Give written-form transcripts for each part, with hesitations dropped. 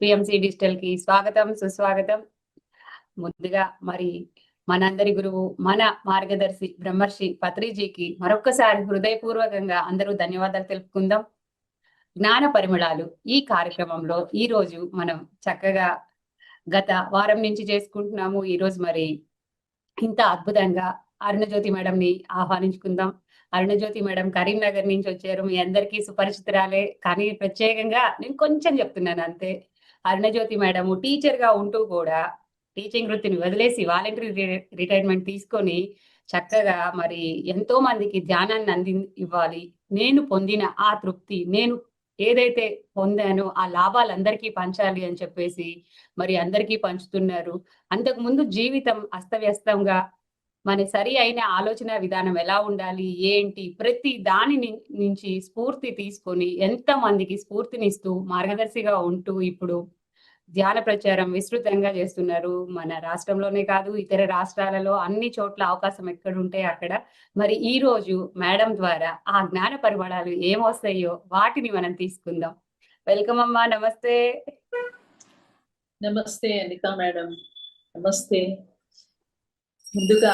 PMC digital కి స్వాగతం సుస్వాగతం. ముందుగా మరి మనందరి గురువు మన మార్గదర్శి బ్రహ్మర్షి పత్రిజీకి మరొక్కసారి హృదయపూర్వకంగా అందరూ ధన్యవాదాలు తెలుపుకుందాం. జ్ఞాన పరిమళాలు ఈ కార్యక్రమంలో ఈ రోజు మనం చక్కగా గత వారం నుంచి చేసుకుంటున్నాము. ఈ రోజు మరి ఇంత అద్భుతంగా అరుణజ్యోతి మేడం ని ఆహ్వానించుకుందాం. అరుణజ్యోతి మేడం కరీంనగర్ నుంచి వచ్చారు. మీ అందరికీ సుపరిచితురాలే, కానీ ప్రత్యేకంగా నేను కొంచెం చెప్తున్నాను అంతే. అరుణజ్యోతి మేడం టీచర్ గా ఉంటూ కూడా టీచింగ్ వృత్తిని వదిలేసి వాలంటరీ రిటైర్మెంట్ తీసుకొని చక్కగా మరి ఎంతో మందికి ధ్యానాన్ని ఇవ్వాలి. నేను పొందిన ఆ తృప్తి, నేను ఏదైతే పొందానో ఆ లాభాలు అందరికీ పంచాలి అని చెప్పేసి మరి అందరికీ పంచుతున్నారు. అంతకు ముందు జీవితం అస్తవ్యస్తంగా మన సరి అయిన ఆలోచన విధానం ఎలా ఉండాలి, ఏంటి, ప్రతి దాని నుంచి స్ఫూర్తి తీసుకొని ఎంత మందికి స్ఫూర్తినిస్తూ మార్గదర్శిగా ఉంటూ ఇప్పుడు ధ్యాన ప్రచారం విస్తృతంగా చేస్తున్నారు. మన రాష్ట్రంలోనే కాదు, ఇతర రాష్ట్రాలలో అన్ని చోట్ల అవకాశం ఎక్కడుంటే అక్కడ. మరి ఈ రోజు మేడం ద్వారా ఆ జ్ఞాన పరిమళాలు ఏమొస్తాయో వాటిని మనం తీసుకుందాం. వెల్కమ్ అమ్మా, నమస్తే. నమస్తే అనిత మేడం, నమస్తే. ముందుగా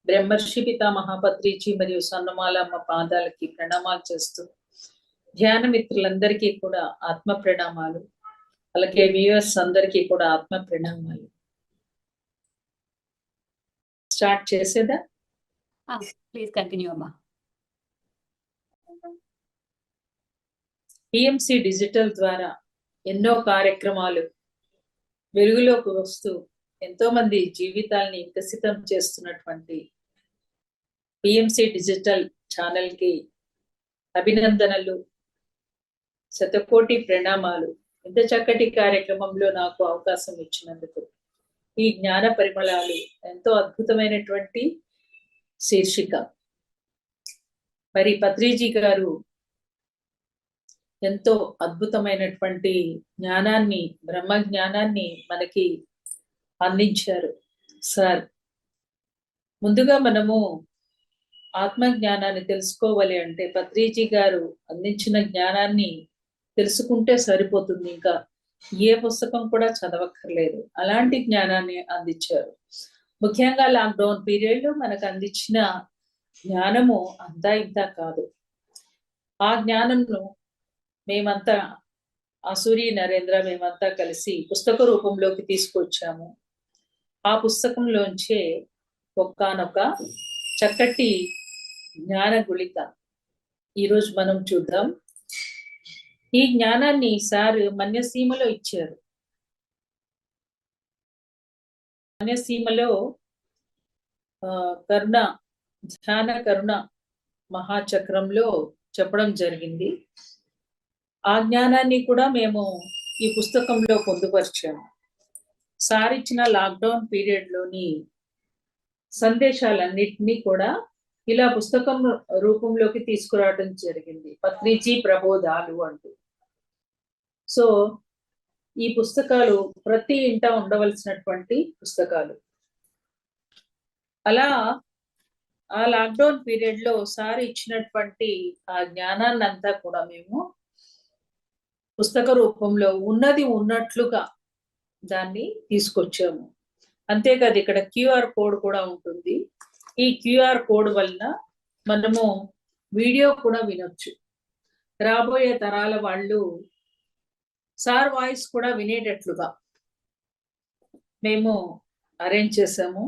బ్రహ్మర్షి పితామహ పత్రిజీ మరియు సన్నమాలమ్మ పాదాలకి ప్రణామాలు చేస్తూ ధ్యాన మిత్రులందరికీ కూడా ఆత్మ ప్రణామాలు, అలాగే వ్యూవర్స్ అందరికీ కూడా ఆత్మ ప్రణామాలు. స్టార్ట్ చేసేదా? ప్లీజ్ కంటిన్యూ అమ్మా. పిఎంసి డిజిటల్ ద్వారా ఎన్నో కార్యక్రమాలు వెలుగులోకి వస్తూ ఎంతో మంది జీవితాల్ని వికసితం చేస్తున్నటువంటి పిఎంసి డిజిటల్ ఛానల్ కి అభినందనలు, శతకోటి ప్రణామాలు. ఇంత చక్కటి కార్యక్రమంలో నాకు అవకాశం ఇచ్చినందుకు. ఈ జ్ఞాన పరిమళాలు ఎంతో అద్భుతమైనటువంటి శీర్షిక. మరి పత్రిజీ గారు ఎంతో అద్భుతమైనటువంటి జ్ఞానాన్ని, బ్రహ్మ జ్ఞానాన్ని మనకి అందించారు సార్. ముందుగా మనము ఆత్మ జ్ఞానాన్ని తెలుసుకోవాలి అంటే పత్రిజీ గారు అందించిన జ్ఞానాన్ని తెలుసుకుంటే సరిపోతుంది, ఇంకా ఏ పుస్తకం కూడా చదవక్కర్లేదు. అలాంటి జ్ఞానాన్ని అందించారు. ముఖ్యంగా లాక్డౌన్ పీరియడ్ లో మనకు అందించిన జ్ఞానము అంతా ఇంత కాదు. ఆ జ్ఞానంను మేమంతా ఆసూరి నరేంద్ర మేమంతా కలిసి పుస్తక రూపంలోకి తీసుకొచ్చాము. ఆ పుస్తకంలోంచే ఒక్కనొక చక్కటి జ్ఞాన గుళిక ఈరోజు మనం చూద్దాం. ఈ జ్ఞానాన్ని సార్ మన్యసీమలో ఇచ్చారు. మన్యసీమలో ధ్యాన కరుణ మహాచక్రంలో చెప్పడం జరిగింది. ఆ జ్ఞానాన్ని కూడా మేము ఈ పుస్తకంలో పొందుపరిచాము. సార్ ఇచ్చిన లాక్డౌన్ పీరియడ్ లోని సందేశాలన్నిటినీ కూడా ఇలా పుస్తకం రూపంలోకి తీసుకురావడం జరిగింది, పత్రిజీ ప్రబోధాలు అంటూ. సో ఈ పుస్తకాలు ప్రతి ఇంట ఉండవలసినటువంటి పుస్తకాలు. అలా ఆ లాక్డౌన్ పీరియడ్ లో సార్ ఇచ్చినటువంటి ఆ జ్ఞానాన్ని అంతా కూడా మేము పుస్తక రూపంలో ఉన్నది ఉన్నట్లుగా దాన్ని తీసుకొచ్చాము. అంతేకాదు ఇక్కడ క్యూఆర్ కోడ్ కూడా ఉంటుంది. ఈ క్యూఆర్ కోడ్ వలన మనము వీడియో కూడా వినొచ్చు. రాబోయే తరాల వాళ్ళు సార్ వాయిస్ కూడా వినేటట్లుగా మేము అరేంజ్ చేసాము.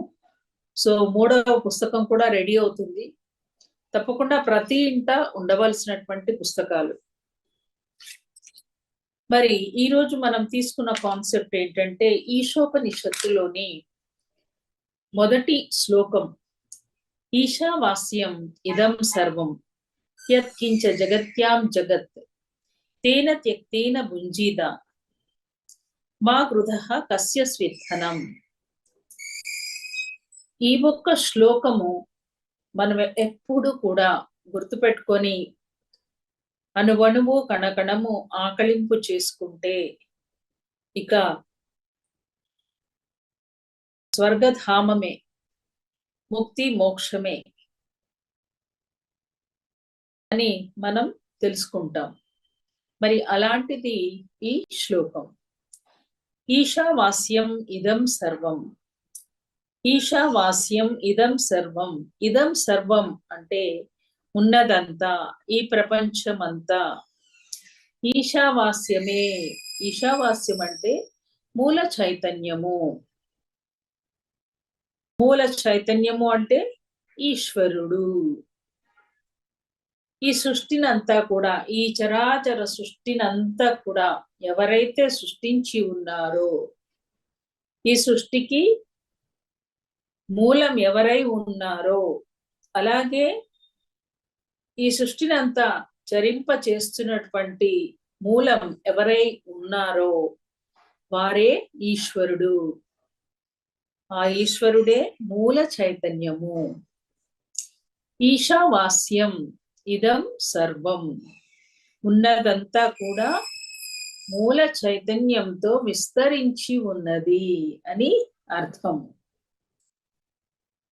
సో 3వ పుస్తకం కూడా రెడీ అవుతుంది. తప్పకుండా ప్రతి ఇంట ఉండవలసినటువంటి పుస్తకాలు. మరి ఈ రోజు మనం తీసుకున్న కాన్సెప్ట్ ఏంటంటే ఈశోపనిషత్తులోని మొదటి శ్లోకం, ఈశావాస్యం ఇదం సర్వం యత్కించ జగత్యాం జగత్ తేన త్యక్తేన భుంజీద మా గృధః కస్య స్విద్ధనం. ఈ ఒక్క శ్లోకము మనం ఎప్పుడు కూడా గుర్తుపెట్టుకొని అణువణువు కణకణము ఆకలింపు చేసుకుంటే ఇక స్వర్గధామమే, ముక్తి మోక్షమే అని మనం తెలుసుకుంటాం. మరి అలాంటిది ఈ శ్లోకం. ఈశావాస్యం ఇదం సర్వం. ఈశావాస్యం ఇదం సర్వం. ఇదం సర్వం అంటే ఉన్నదంతా, ఈ ప్రపంచమంతా ఈశావాస్యమే. ఈశావాస్యం అంటే మూల చైతన్యము. మూల చైతన్యము అంటే ఈశ్వరుడు. ఈ సృష్టినంతా కూడా, ఈ చరాచర సృష్టినంతా కూడా ఎవరైతే సృష్టించి ఉన్నారో, ఈ సృష్టికి మూలం ఎవరై ఉన్నారో, అలాగే ఈ సృష్టినంతా చరింప చేస్తున్నటువంటి మూలం ఎవరై ఉన్నారో వారే ఈశ్వరుడు. ఆ ఈశ్వరుడే మూల చైతన్యము. ఈశావాస్యం ఇదం సర్వం. ఉన్నదంతా కూడా మూల చైతన్యంతో విస్తరించి ఉన్నది అని అర్థం.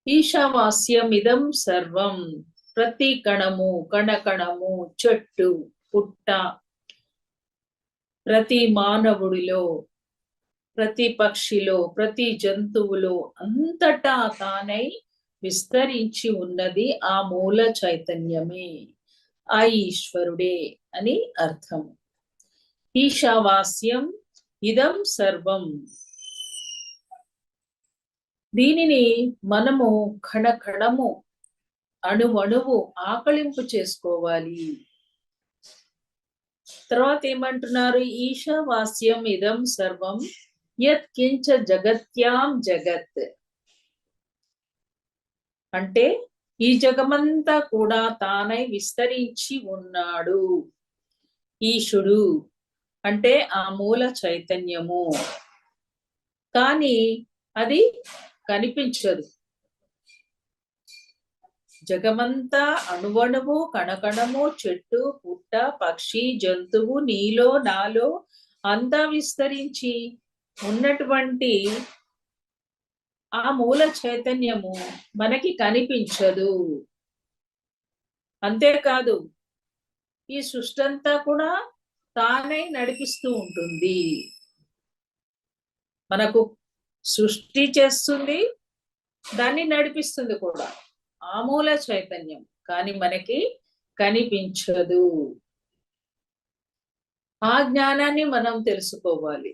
ఈశావాస్యం ఇదం సర్వం. ప్రతి కణము, కణకణము, చెట్టు, పుట్ట, ప్రతి మానవుడిలో, ప్రతి పక్షిలో, ప్రతి జంతువులో అంతటా తానై విస్తరించి ఉన్నది ఆ మూల చైతన్యమే, ఆ ఈశ్వరుడే అని అర్థం. ఈశావాస్యం ఇదం సర్వం. దీనిని మనము కణకణము, అణువణువు ఆకలింపు చేసుకోవాలి. తర్వాత ఏమంటున్నారు? ఈశావాస్యం ఇదం సర్వం యత్ కించ జగత్యాం జగత్. అంటే ఈ జగమంతా కూడా తానై విస్తరించి ఉన్నాడు. ఈశుడు అంటే ఆ మూల చైతన్యము. కానీ అది కనిపించదు. జగమంతా అణువణువు, కణకణము, చెట్టు, పుట్ట, పక్షి, జంతువు, నీలో నాలో అంతా విస్తరించి ఉన్నటువంటి ఆ మూల చైతన్యము మనకి కనిపించదు. అంతేకాదు ఈ సృష్టి అంతా కూడా తానై నడిపిస్తూ ఉంటుంది. మనకు సృష్టి చేస్తుంది, దాన్ని నడిపిస్తుంది కూడా ఆ మూల చైతన్యం. కానీ మనకి కనిపించదు. ఆ జ్ఞానాన్ని మనం తెలుసుకోవాలి.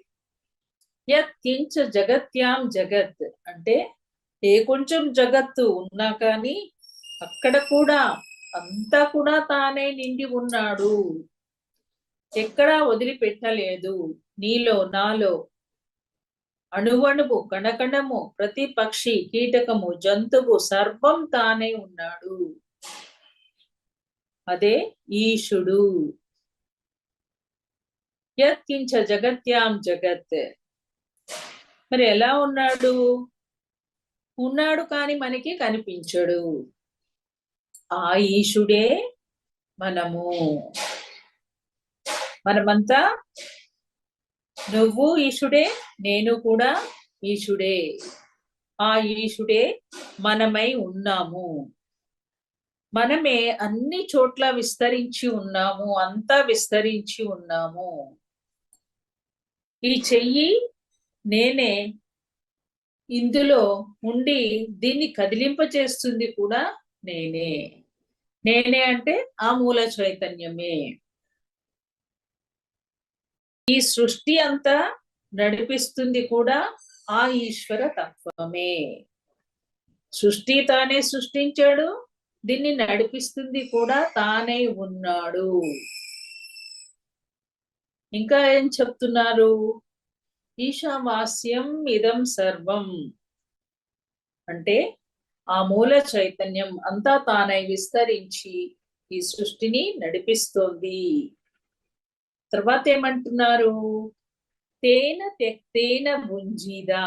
యత్ కించ జగత్యాం జగత్ అంటే ఏ కొంచెం జగత్తు ఉన్నా కానీ అక్కడ కూడా అంతా కూడా తానే నిండి ఉన్నాడు. ఎక్కడా వదిలిపెట్టలేదు. నీలో నాలో అణువణువు, కణకణము, ప్రతి పక్షి, కీటకము, జంతువు సర్వం తానే ఉన్నాడు. అదే ఈశుడు. యత్ కించ జగత్యాం జగత్. మరి ఎలా ఉన్నాడు? ఉన్నాడు కానీ మనకి కనిపించడు. ఆ ఈశుడే మనము. మనమంతా నువ్వు ఈశుడే, నేను కూడా ఈశుడే. ఆ ఈశుడే మనమై ఉన్నాము. మనమే అన్ని చోట్ల విస్తరించి ఉన్నాము, అంతా విస్తరించి ఉన్నాము. ఈ చెయ్యి నేనే, ఇందులో ఉండి దీన్ని కదిలింప చేస్తుంది కూడా నేనే. నేనే అంటే ఆ మూల చైతన్యమే. ఈ సృష్టి అంతా నడిపిస్తుంది కూడా ఆ ఈశ్వర తత్వమే. సృష్టి తానే సృష్టించాడు, దీన్ని నడిపిస్తుంది కూడా తానే ఉన్నాడు. ఇంకా ఏం చెప్తున్నారు? ఈశావాస్యం ఇదం సర్వం అంటే ఆ మూల చైతన్యం అంతా తానై విస్తరించి ఈ సృష్టిని నడిపిస్తోంది. తర్వాత ఏమంటున్నారు? తేన త్యక్తేన భుంజీదా.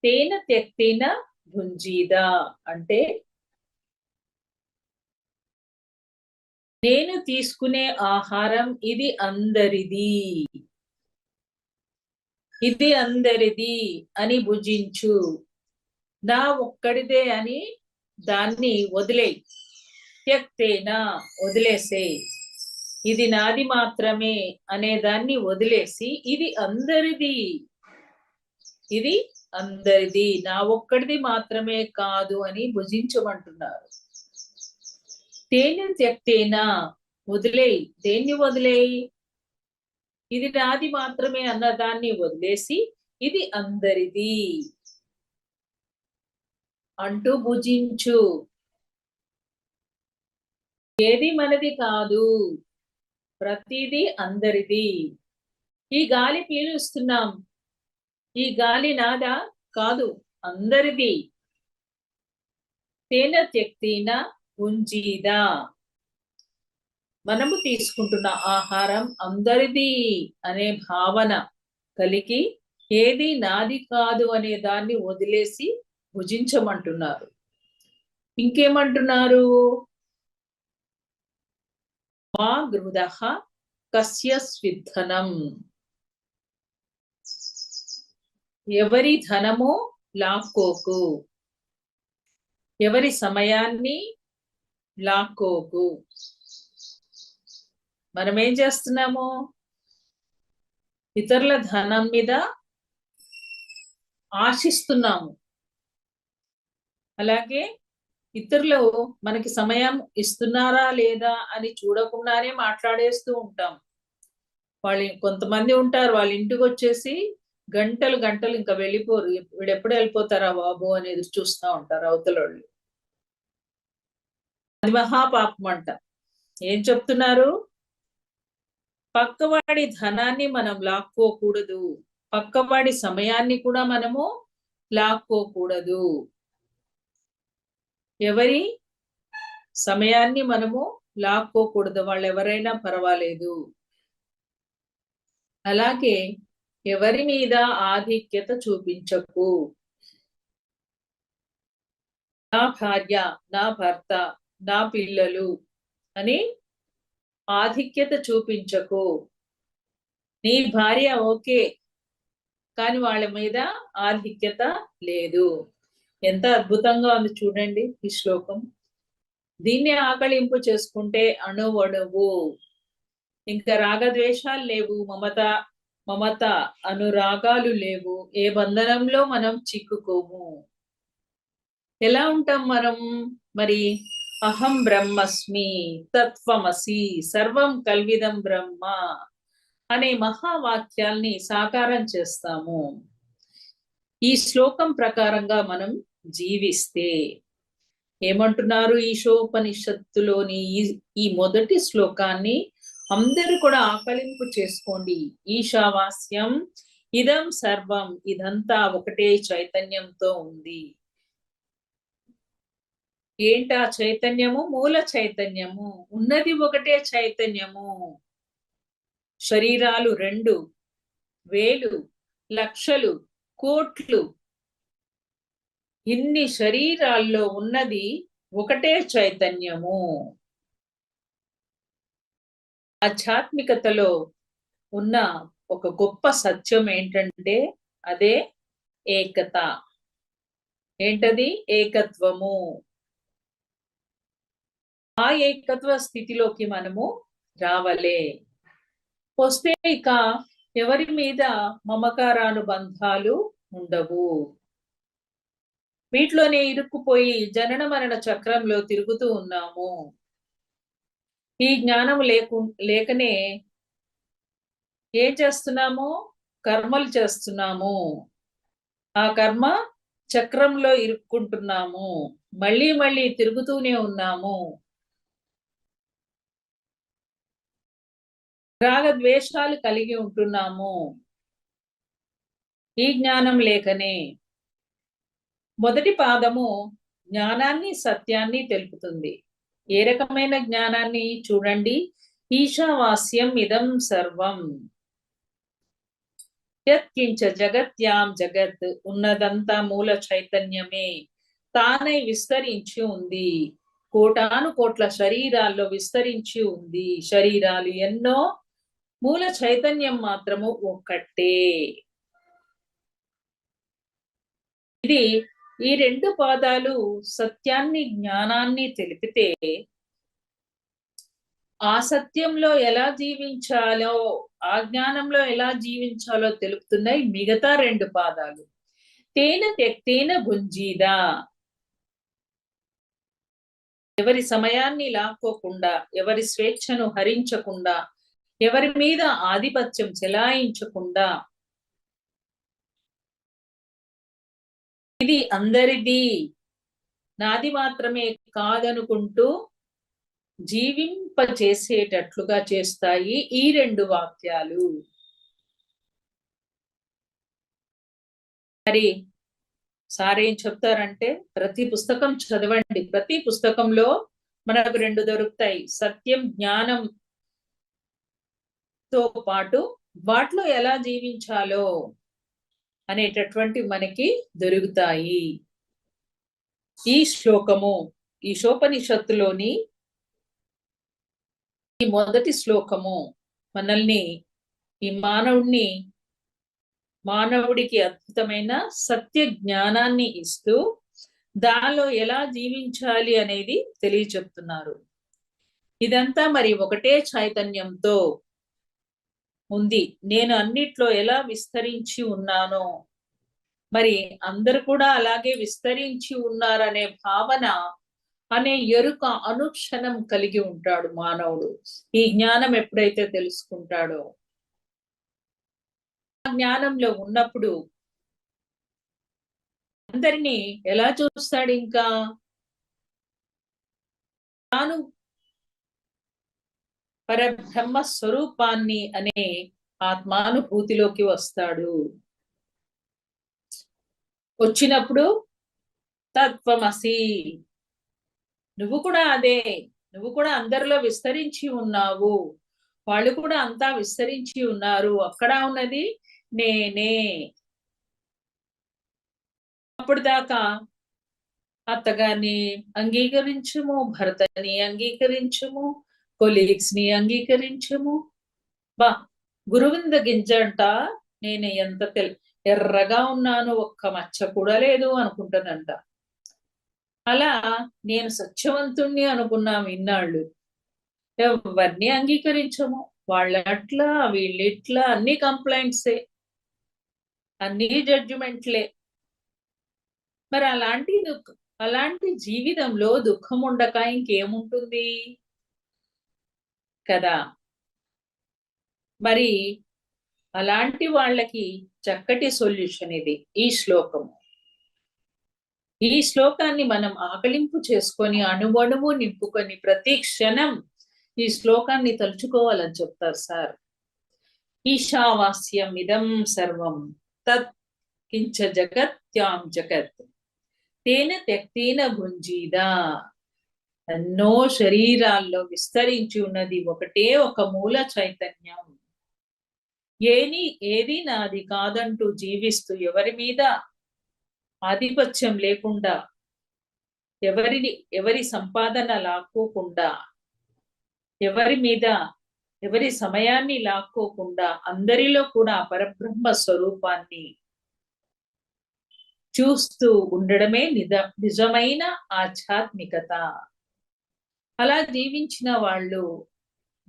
తేన త్యక్తేన భుంజీదా అంటే నేను తీసుకునే ఆహారం ఇది అందరిది, ఇది అందరిది అని భుజించు. నా ఒక్కడిదే అని దాన్ని వదిలేయి. త్యక్తేన వదిలేసే. ఇది నాది మాత్రమే అనే దాన్ని వదిలేసి ఇది అందరిది, ఇది అందరిది, నా ఒక్కడిది మాత్రమే కాదు అని భుజించమంటున్నారు. తేనె త్యక్తేనా, వదిలేయి. దేన్ని వదిలేయి? ఇది నాది మాత్రమే అన్న దాన్ని వదిలేసి ఇది అందరిది అంటూ భుజించు. ఏది మనది కాదు, ప్రతిదీ అందరిది. ఈ గాలి పీలుస్తున్నాం, ఈ గాలి నాదా కాదు, అందరిది. తేన త్యక్తేన భుంజీదా, మనము తీసుకుంటున్న ఆహారం అందరిది అనే భావన కలిగి ఏది నాది కాదు అనే దాన్ని వదిలేసి భుజించమంటున్నారు. ఇంకేమంటున్నారు? మా గృహః కస్య స్విద్ధనం, ఎవరి ధనము లాక్కోకు, ఎవరి సమయాన్ని లాక్కోకు. మనం ఏం చేస్తున్నాము? ఇతరుల ధనం మీద ఆశిస్తున్నాము. అలాగే ఇతరులు మనకి సమయం ఇస్తున్నారా లేదా అని చూడకుండానే మాట్లాడేస్తూ ఉంటాం. కొంతమంది ఉంటారు, వాళ్ళ ఇంటికి వచ్చేసి గంటలు గంటలు ఇంకా వెళ్ళిపోరు, వీడు ఎప్పుడు వెళ్ళిపోతారా బాబు అని ఎదురు చూస్తూ ఉంటారు అవతలోళ్ళు. అది మహాపాపం అంట. ఏం చెప్తున్నారు? పక్కవాడి ధనాన్ని మనం లాక్కోకూడదు, పక్కవాడి సమయాన్ని కూడా మనము లాక్కోకూడదు. ఎవరి సమయాన్ని మనము లాక్కోకూడదు, వాళ్ళు ఎవరైనా పర్వాలేదు. అలాగే ఎవరి మీద ఆధిక్యత చూపించకు. నా భార్య, నా భర్త, నా పిల్లలు అని ఆధిక్యత చూపించకు. నీ భార్య ఓకే, కానీ వాళ్ళ మీద ఆధిక్యత లేదు. ఎంత అద్భుతంగా ఉంది చూడండి ఈ శ్లోకం. దీన్ని ఆకళింపు చేసుకుంటే అణువణువు ఇంకా రాగద్వేషాలు లేవు, మమత అనురాగాలు లేవు, ఏ బంధనంలో మనం చిక్కుకోము. ఎలా ఉంటాం మనం మరి? అహం బ్రహ్మస్మి తత్వమసి సర్వం కల్విదం బ్రహ్మ అనే మహావాక్యాల్ని సాకారం చేస్తాము. ఈ శ్లోకం ప్రకారంగా మనం జీవిస్తే ఏమంటున్నారు? ఈశోపనిషత్తులోని ఈ మొదటి శ్లోకాన్ని అందరూ కూడా ఆకలింపు చేసుకోండి. ఈశావాస్యం ఇదం సర్వం, ఇదంతా ఒకటే చైతన్యంతో ఉంది. ఏంటా చైతన్యము? మూల చైతన్యము. ఉన్నది ఒకటే చైతన్యము. శరీరాలు 2, వేలు, లక్షలు, కోట్లు, ఇన్ని శరీరాల్లో ఉన్నది ఒకటే చైతన్యము. ఆధ్యాత్మికతలో ఉన్న ఒక గొప్ప సత్యం ఏంటంటే అదే ఏకత. ఏంటది? ఏకత్వము. ఆ ఏకత్వ స్థితిలోకి మనము రావలే. వస్తే ఇక ఎవరి మీద మమకారానుబంధాలు ఉండవు. వీటిలోనే ఇరుక్కుపోయి జనన మరణ చక్రంలో తిరుగుతూ ఉన్నాము. ఈ జ్ఞానం లేకనే ఏం చేస్తున్నాము? కర్మలు చేస్తున్నాము. ఆ కర్మ చక్రంలో ఇరుక్కుంటున్నాము, మళ్ళీ మళ్ళీ తిరుగుతూనే ఉన్నాము. రాగద్వేషాలు కలిగి ఉంటున్నాము. ఈ జ్ఞానం లేకనే. మొదటి పాదము జ్ఞానాన్ని, సత్యాన్ని తెలుపుతుంది. ఏ రకమైన జ్ఞానాన్ని? చూడండి. ఈశావాస్యం ఇదం సర్వం యత్కించ జగత్యాం జగత్, ఉన్నదంతా మూల చైతన్యమే తానై విస్తరించి ఉంది. కోటాను కోట్ల శరీరాల్లో విస్తరించి ఉంది. శరీరాలు ఎన్నో, మూల చైతన్యం మాత్రము ఒక్కటే. ఇది ఈ 2 పాదాలు సత్యాన్ని, జ్ఞానాన్ని తెలిపితే ఆ సత్యంలో ఎలా జీవించాలో, ఆ జ్ఞానంలో ఎలా జీవించాలో తెలుపుతున్నాయి మిగతా 2 పాదాలు. తేన త్యక్తేన భుంజీదా, ఎవరి సమయాన్ని లాక్కోకుండా, ఎవరి స్వేచ్ఛను హరించకుండా, ఎవరి మీద ఆధిపత్యం చెలాయించకుండా, ఇది అందరిది, నాది మాత్రమే కాదనుకుంటూ జీవింపచేసేటట్లుగా చేస్తాయి ఈ 2 వాక్యాలు. మరి సార్ ఏం చెప్తారంటే, ప్రతి పుస్తకం చదవండి. ప్రతి పుస్తకంలో మనకు 2 దొరుకుతాయి. సత్యం, జ్ఞానంతో పాటు వాటిలో ఎలా జీవించాలో అనేటటువంటి మనకి దొరుకుతాయి. ఈ శ్లోకము, ఈ శోపనిషత్తులోని ఈ మొదటి శ్లోకము మనల్ని, ఈ మానవుడికి అద్భుతమైన సత్య జ్ఞానాన్ని ఇస్తూ దానిలో ఎలా జీవించాలి అనేది తెలియచెప్తున్నారు. ఇదంతా మరి ఒకటే చైతన్యంతో ఉంది. నేను అన్నిట్లో ఎలా విస్తరించి ఉన్నానో మరి అందరు కూడా అలాగే విస్తరించి ఉన్నారనే భావన, అనే ఎరుక అనుక్షణం కలిగి ఉంటాడు మానవుడు. ఈ జ్ఞానం ఎప్పుడైతే తెలుసుకుంటాడో, ఆ జ్ఞానంలో ఉన్నప్పుడు అందరినీ ఎలా చూస్తాడు? ఇంకా తాను పరబ్రహ్మ స్వరూపాన్ని అనే ఆత్మానుభూతిలోకి వస్తాడు. వచ్చినప్పుడు తత్వమసి, నువ్వు కూడా అదే, నువ్వు కూడా అందరిలో విస్తరించి ఉన్నావు, వాళ్ళు కూడా అంతా విస్తరించి ఉన్నారు, అక్కడ ఉన్నది నేనే. అప్పుడు దాకా అత్తగారిని అంగీకరించము, భర్తని అంగీకరించము, కొలీగ్స్ ని అంగీకరించము. బా, గురువింద గింజంట నేను ఎంత ఎర్రగా ఉన్నాను, ఒక్క మచ్చ కూడా లేదు అనుకుంటానంట. అలా నేను సత్యవంతుణ్ణి అనుకున్నాం ఇన్నాళ్ళు. ఎవరిని అంగీకరించము, వాళ్ళట్లా వీళ్ళిట్లా, అన్ని కంప్లైంట్సే, అన్ని జడ్జిమెంట్లే. మరి అలాంటి జీవితంలో దుఃఖం ఉండక ఇంకేముంటుంది కదా. మరి అలాంటి వాళ్ళకి చక్కటి సొల్యూషన్ ఇది, ఈ శ్లోకము. ఈ శ్లోకాన్ని మనం ఆకలింపు చేసుకొని, అణువణువు నింపుకొని, ప్రతి క్షణం ఈ శ్లోకాన్ని తలుచుకోవాలని చెప్తారు సార్. ఈశావాస్యం ఇదం సర్వం తత్ కించ జగత్యాం జగత్ తేన త్యక్తేన భుంజీదా. ఎన్నో శరీరాల్లో విస్తరించి ఉన్నది ఒకటే ఒక మూల చైతన్యం. ఏది నాది కాదంటూ జీవిస్తూ, ఎవరి మీద ఆధిపత్యం లేకుండా, ఎవరి సంపాదన లాక్కోకుండా, ఎవరి సమయాన్ని లాక్కోకుండా, అందరిలో కూడా పరబ్రహ్మ స్వరూపాన్ని చూస్తూ ఉండడమే నిజమైన ఆధ్యాత్మికత. అలా జీవించిన వాళ్ళు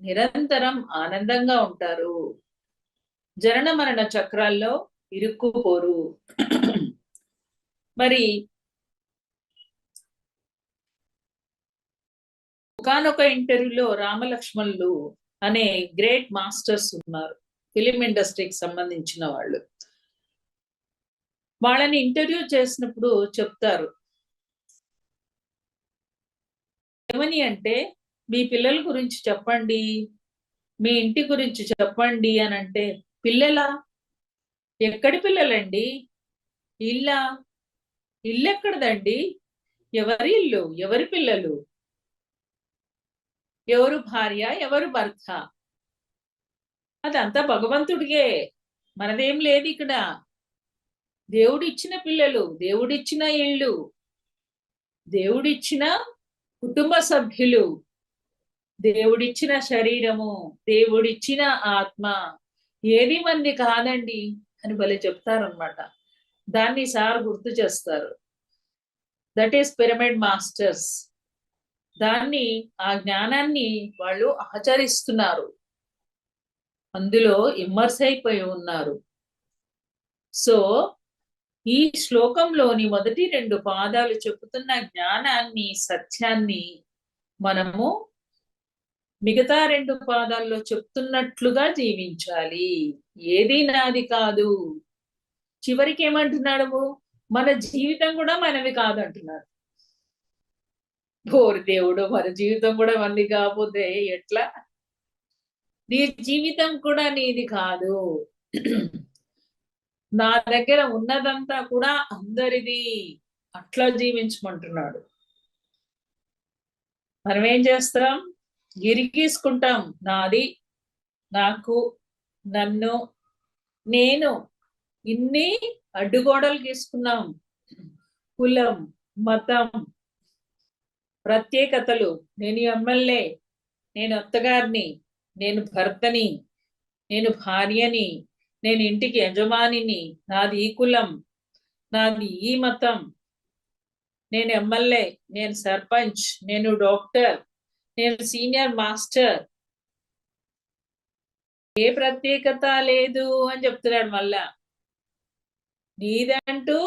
నిరంతరం ఆనందంగా ఉంటారు, జనన మరణ చక్రాల్లో ఇరుక్కుపోరు. మరి ఒకానొక ఇంటర్వ్యూలో రామలక్ష్మణులు అనే గ్రేట్ మాస్టర్స్ ఉన్నారు, ఫిలిం ఇండస్ట్రీకి సంబంధించిన వాళ్ళు. వాళ్ళని ఇంటర్వ్యూ చేసినప్పుడు చెప్తారు, ఏమని అంటే, మీ పిల్లల గురించి చెప్పండి, మీ ఇంటి గురించి చెప్పండి అని అంటే, పిల్లలా? ఎక్కడి పిల్లలండి? ఇల్లా? ఇల్లు ఎక్కడదండి? ఎవరి ఇల్లు, ఎవరి పిల్లలు, ఎవరు భార్య, ఎవరు భర్త? అదంతా భగవంతుడిగే, మనదేం లేదు ఇక్కడ. దేవుడిచ్చిన పిల్లలు, దేవుడిచ్చిన ఇల్లు, దేవుడిచ్చిన కుటుంబ సభ్యులు, దేవుడిచ్చిన శరీరము, దేవుడిచ్చిన ఆత్మ, ఏది మంది కాదండి అని భలే చెప్తారనమాట. దాన్ని సార్ గుర్తు చేస్తారు. That is pyramid masters. దాన్ని, ఆ జ్ఞానాన్ని వాళ్ళు ఆచరిస్తున్నారు, అందులో ఇమ్మర్స్ అయిపోయి ఉన్నారు. సో ఈ శ్లోకంలోని మొదటి 2 పాదాలు చెబుతున్న జ్ఞానాన్ని, సత్యాన్ని మనము మిగతా 2 పాదాల్లో చెప్తున్నట్లుగా జీవించాలి. ఏది నాది కాదు. చివరికి ఏమంటున్నాడు, మన జీవితం కూడా మనది కాదంటున్నాడు. ఓరి దేవుడు, మన జీవితం కూడా మనది కాకపోతే ఎట్లా? నీ జీవితం కూడా నీది కాదు. నా దగ్గర ఉన్నదంతా కూడా అందరిది, అట్లా జీవించమంటున్నాడు. మనం ఏం చేస్తాం? గిరిగీసుకుంటాం. నాది, నాకు, నన్ను, నేను, ఇన్ని అడ్డుగోడలు గీసుకున్నాం. కులం, మతం, ప్రత్యేకతలు. నేను ఎమ్మెల్యే, నేను అత్తగారిని, నేను భర్తని, నేను భార్యని, నేను ఇంటికి యజమానిని, నాది ఈ కులం, నాది ఈ మతం, నేను ఎమ్మెల్యే, నేను సర్పంచ్, నేను డాక్టర్, నేను సీనియర్ మాస్టర్. ఏ ప్రత్యేకత లేదు అని చెప్తున్నాడు మళ్ళా. నీదంటూ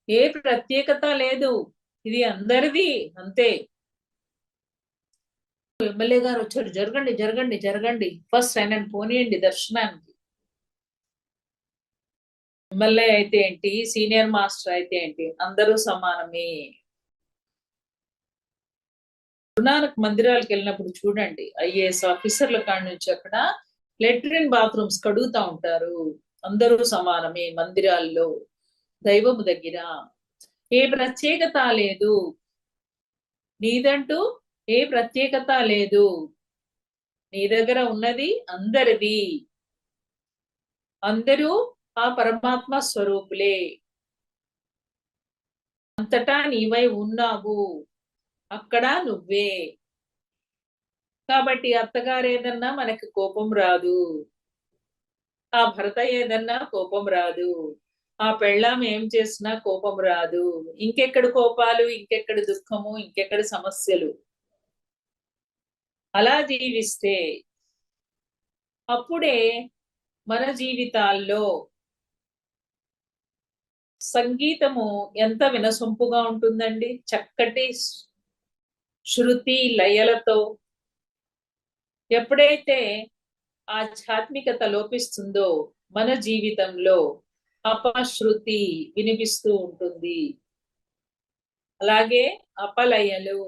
ఏ ప్రత్యేకత లేదు, ఇది అందరిది అంతే. ఎమ్మెల్యే గారు వచ్చారు, జరగండి జరగండి జరగండి, ఫస్ట్ ఆయనను పోనీయండి దర్శనానికి. ఎమ్మెల్యే అయితే ఏంటి, సీనియర్ మాస్టర్ అయితే ఏంటి, అందరూ సమానమే. గురునానక్ మందిరాలకు వెళ్ళినప్పుడు చూడండి, ఐఏఎస్ ఆఫీసర్ల కాడి నుంచి అక్కడ లెట్రిన్ బాత్రూమ్స్ కడుగుతా ఉంటారు. అందరూ సమానమే మందిరాల్లో, దైవము దగ్గర. ఏ ప్రత్యేకత లేదు, నీదంటూ ఏ ప్రత్యేకత లేదు, నీ దగ్గర ఉన్నది అందరిది, అందరూ ఆ పరమాత్మ స్వరూపులే, అంతటా నీవై ఉన్నావు, అక్కడ నువ్వే. కాబట్టి అత్తగారు ఏదన్నా మనకి కోపం రాదు, ఆ భర్త ఏదన్నా కోపం రాదు, ఆ పెళ్ళాం ఏం చేసినా కోపం రాదు. ఇంకెక్కడ కోపాలు, ఇంకెక్కడ దుఃఖము, ఇంకెక్కడ సమస్యలు. అలా జీవిస్తే అప్పుడే మన జీవితాల్లో సంగీతము ఎంత వినసొంపుగా ఉంటుందండి. చక్కటి శృతి లయలతో. ఎప్పుడైతే ఆధ్యాత్మికత లోపిస్తుందో మన జీవితంలో అపశృతి వినిపిస్తూ ఉంటుంది. అలాగే అపలయలు,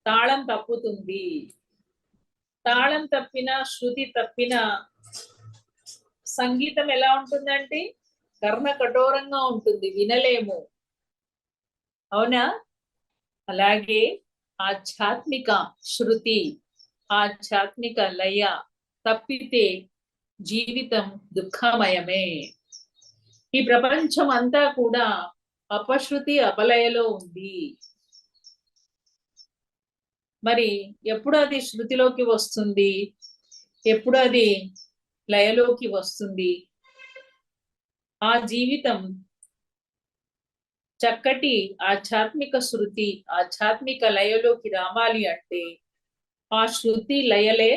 తాళం తప్పుతుంది. తాళం తప్పిన, శృతి తప్పిన సంగీతం ఎలా ఉంటుందంటే కర్ణ కఠోరంగా ఉంటుంది, వినలేము. అవునా? అలాగే ఆధ్యాత్మిక శృతి, ఆధ్యాత్మిక లయ తప్పితే జీవితం దుఃఖమయమే. ఈ ప్రపంచం అంతా కూడా అపశృతి, అపలయలో ఉంది. మరి ఎప్పుడు అది శృతిలోకి వస్తుంది, ఎప్పుడు అది లయలోకి వస్తుంది? ఆ జీవితం చక్కటి ఆధ్యాత్మిక శృతి, ఆధ్యాత్మిక లయలోకి రావాలి అంటే ఆ శృతి లయలే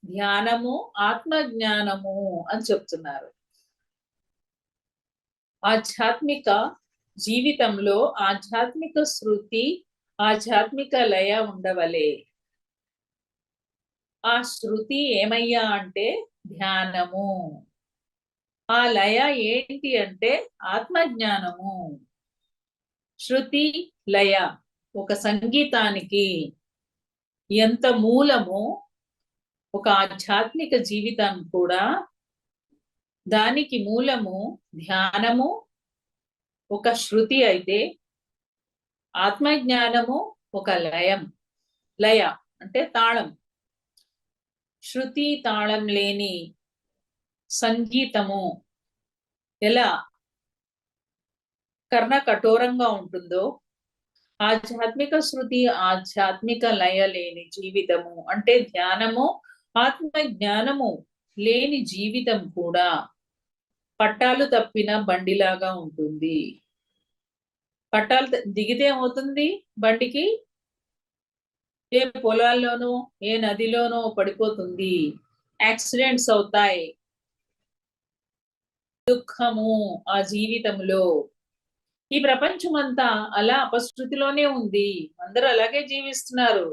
ధ్యానము, ఆత్మజ్ఞానము అని చెప్తున్నారు. ఆధ్యాత్మిక జీవితంలో ఆధ్యాత్మిక శృతి, ఆధ్యాత్మిక లయ ఉండవలే. ఆ శృతి ఏమయ్యా అంటే ధ్యానము, ఆ లయ ఏంటి అంటే ఆత్మజ్ఞానము. శృతి లయ ఒక సంగీతానికి ఎంత మూలమో ఒక ఆధ్యాత్మిక జీవితం కూడా దానికి మూలము ధ్యానము, ఒక శృతి అయితే ఆత్మజ్ఞానము ఒక లయం. లయ అంటే తాళం. శృతి తాళం లేని సంగీతము ఎలా కర్ణ కఠోరంగా ఉంటుందో, ఆధ్యాత్మిక శృతి, ఆధ్యాత్మిక లయ లేని జీవితము అంటే ధ్యానము, ఆత్మ జ్ఞానము లేని జీవితం కూడా పట్టాలు తప్పిన బండిలాగా ఉంటుంది. పట్టాలు దిగితే ఏమవుతుంది బండికి? ఏ పొలాల్లోనో ఏ నదిలోనో పడిపోతుంది, యాక్సిడెంట్స్ అవుతాయి. దుఃఖము ఆ జీవితంలో. ఈ ప్రపంచమంతా అలా అపశృతిలోనే ఉంది. అందరూ అలాగే జీవిస్తున్నారు.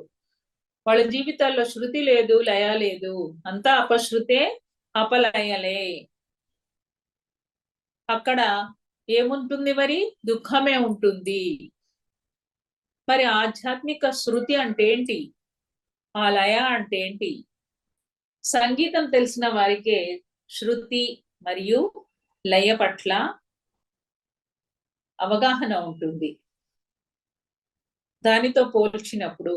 వాళ్ళ జీవితాల్లో శృతి లేదు, లయ లేదు. అంతా అపశృతే, అపలయలే. అక్కడ ఏముంటుంది మరి? దుఃఖమే ఉంటుంది. మరి ఆధ్యాత్మిక శృతి అంటే ఏంటి? ఆ లయ అంటే ఏంటి? సంగీతం తెలిసిన వారికే శృతి మరియు లయ పట్ల అవగాహన ఉంటుంది. దానితో పోల్చినప్పుడు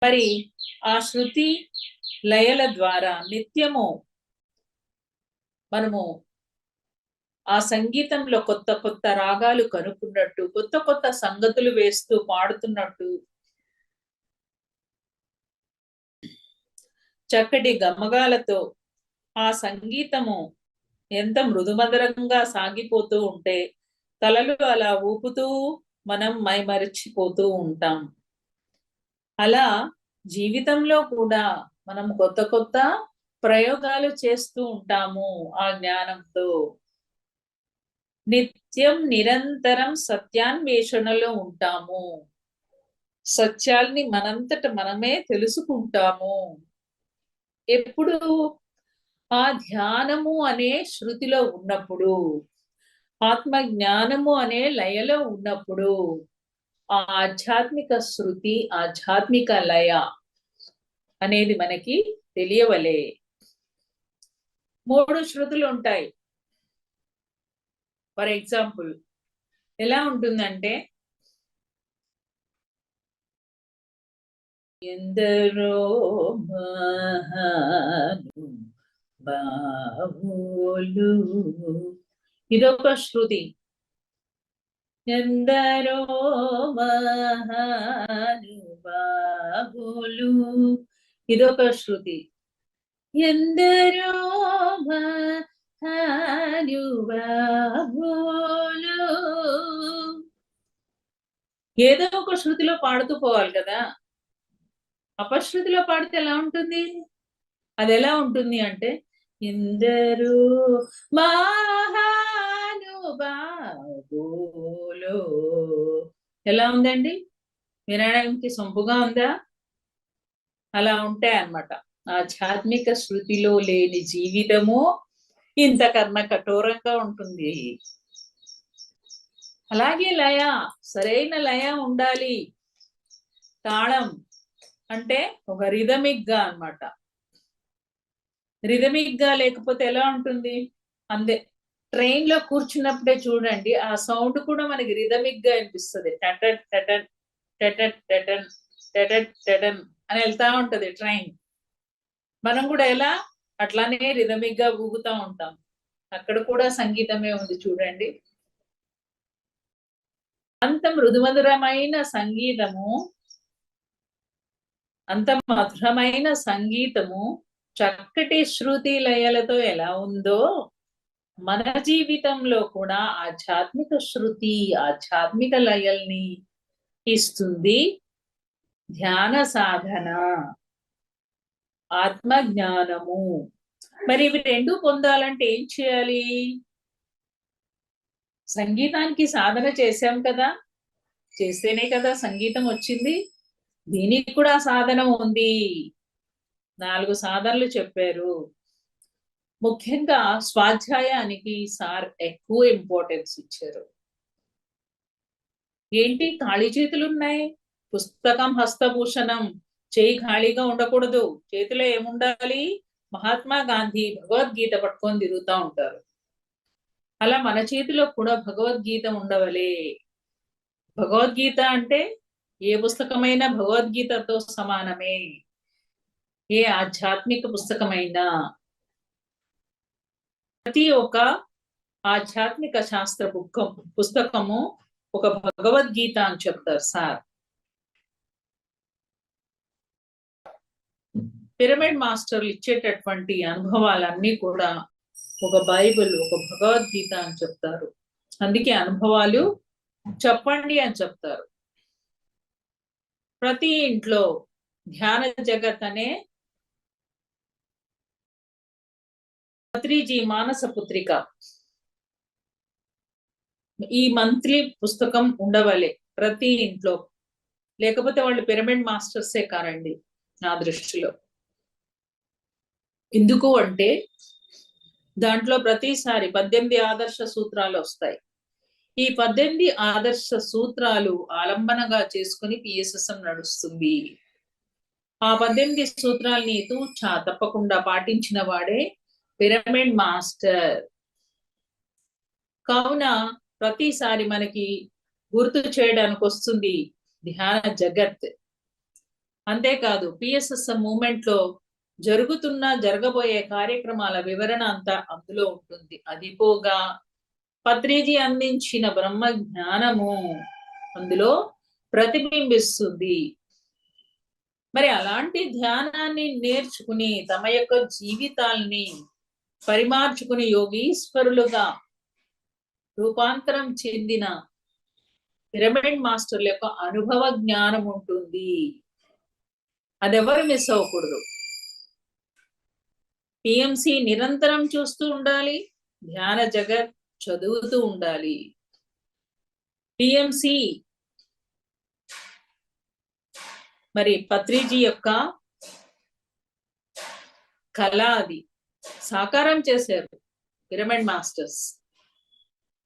మరి ఆ శృతి లయల ద్వారా నిత్యము మనము ఆ సంగీతంలో కొత్త కొత్త రాగాలు కనుక్కున్నట్టు, కొత్త కొత్త సంగతులు వేస్తూ పాడుతున్నట్టు, చక్కటి గమగాలతో ఆ సంగీతము ఎంత మృదుమధురంగా సాగిపోతూ ఉంటే తలలు అలా ఊపుతూ మనం మైమరిచిపోతూ ఉంటాం. అలా జీవితంలో కూడా మనం కొత్త కొత్త ప్రయోగాలు చేస్తూ ఉంటాము ఆ జ్ఞానంతో. నిత్యం నిరంతరం సత్యాన్వేషణలో ఉంటాము. సత్యాల్ని మనంతట మనమే తెలుసుకుంటాము. ఎప్పుడు? ఆ ధ్యానము అనే శృతిలో ఉన్నప్పుడు, ఆత్మ జ్ఞానము అనే లయలో ఉన్నప్పుడు, ఆ ఆధ్యాత్మిక శృతి, ఆధ్యాత్మిక లయ అనేది మనకి తెలియవలే. 3 శృతులు ఉంటాయి. ఫర్ ఎగ్జాంపుల్ ఎలా ఉంటుందంటే, ఎందరో మహానుభావులు, ఇదొక శృతి. ఎందరో మహానుభావులు, ఇదొక శృతి. ఎందరో మహానుభావులు, ఏదో ఒక శృతిలో పాడుతూ పోవాలి కదా. అపశృతిలో పాడితే ఎలా ఉంటుంది? అది ఎలా ఉంటుంది అంటే, ఎందరో మహానుభావులు. ఎలా ఉందండి? వినడానికి సొంపుగా ఉందా? అలా ఉంటాయి అన్నమాట. ఆధ్యాత్మిక శృతిలో లేని జీవితము ఇంతకన్నా కఠోరంగా ఉంటుంది. అలాగే లయ, సరైన లయ ఉండాలి. తాళం అంటే ఒక రిథమిక్ గా అన్నమాట. రిథమిక్ గా లేకపోతే ఎలా ఉంటుంది? అంతే. ట్రైన్ లో కూర్చున్నప్పుడే చూడండి, ఆ సౌండ్ కూడా మనకి రిథమిక్ గా అనిపిస్తుంది. టటన్ టటన్ టటన్ టటన్ టటన్ టటన్ అని వెళ్తా ఉంటది ట్రైన్. మనం కూడా ఎలా అట్లానే రిథమిక్ గా ఊగుతా ఉంటాం. అక్కడ కూడా సంగీతమే ఉంది చూడండి. అంత మృదుమధురమైన సంగీతము, అంత మధురమైన సంగీతము చక్కటి శృతి లయలతో ఎలా ఉందో, మన జీవితంలో కూడా ఆధ్యాత్మిక శృతి, ఆధ్యాత్మిక లయల్ని ఇస్తుంది ధ్యాన సాధన, ఆత్మ జ్ఞానము. మరి ఇవి రెండు పొందాలంటే ఏం చేయాలి? సంగీతానికి సాధన చేశాం కదా, చేస్తేనే కదా సంగీతం వచ్చింది. దీనికి కూడా సాధన ఉంది. 4 సాధనలు చెప్పారు. ముఖ్యంగా స్వాధ్యాయానికి సార్ ఎక్కువ ఇంపార్టెన్స్ ఇచ్చారు. ఏంటి? ఖాళీ చేతులు ఉన్నాయి, పుస్తకం హస్తభూషణం, చేయి ఖాళీగా ఉండకూడదు. చేతిలో ఏముండాలి? మహాత్మా గాంధీ భగవద్గీత పట్టుకొని తిరుగుతూ ఉంటారు. అలా మన చేతిలో కూడా భగవద్గీత ఉండవలే. భగవద్గీత అంటే ఏ పుస్తకమైనా భగవద్గీతతో సమానమే. ఏ ఆధ్యాత్మిక పుస్తకమైనా, ప్రతి ఒక్క ఆధ్యాత్మిక శాస్త్ర పుస్తకము ఒక భగవద్గీత అని చెప్తారు సార్. పిరమిడ్ మాస్టర్లు ఇచ్చేటటువంటి అనుభవాలన్నీ కూడా ఒక బైబిల్, ఒక భగవద్గీత అని చెప్తారు. అందుకే అనుభవాలు చెప్పండి అని చెప్తారు. ప్రతి ఇంట్లో ధ్యాన జగత్ అనే పత్రిజీ మానస పుత్రిక ఈ మంత్లీ పుస్తకం ఉండవలే ప్రతి ఇంట్లో. లేకపోతే వాళ్ళు పిరమిడ్ మాస్టర్సే కారండి నా దృష్టిలో. ఎందుకు అంటే దాంట్లో ప్రతిసారి 18 ఆదర్శ సూత్రాలు వస్తాయి. ఈ 18 ఆదర్శ సూత్రాలు ఆలంబనగా చేసుకుని పిఎస్ఎస్ఎం నడుస్తుంది. ఆ 18 సూత్రాల్ని తూచా తప్పకుండా పాటించిన వాడే పిరమిడ్ మాస్టర్. కావున ప్రతిసారి మనకి గుర్తు చేయడానికి వస్తుంది ధ్యాన జగత్. అంతేకాదు పిఎస్ఎస్ఎం మూమెంట్ లో జరగబోయే కార్యక్రమాల వివరణ అంతా అందులో ఉంటుంది. అది పోగా పత్రిజీ అందించిన బ్రహ్మ జ్ఞానము అందులో ప్రతిబింబిస్తుంది. మరి అలాంటి ధ్యానాన్ని నేర్చుకుని తమ యొక్క జీవితాల్ని పరిమార్చుకుని యోగీశ్వరులుగా రూపాంతరం చెందిన పిరమిడ్ మాస్టర్ల యొక్క అనుభవ జ్ఞానం ఉంటుంది. అదెవరు మిస్ అవ్వకూడదు. పిఎంసి నిరంతరం చూస్తూ ఉండాలి, ధ్యాన జగత్ చదువుతూ ఉండాలి. పిఎంసి మరి పత్రిజీ యొక్క కళ అది సాకారం చేశారు పిరమిడ్ మాస్టర్స్.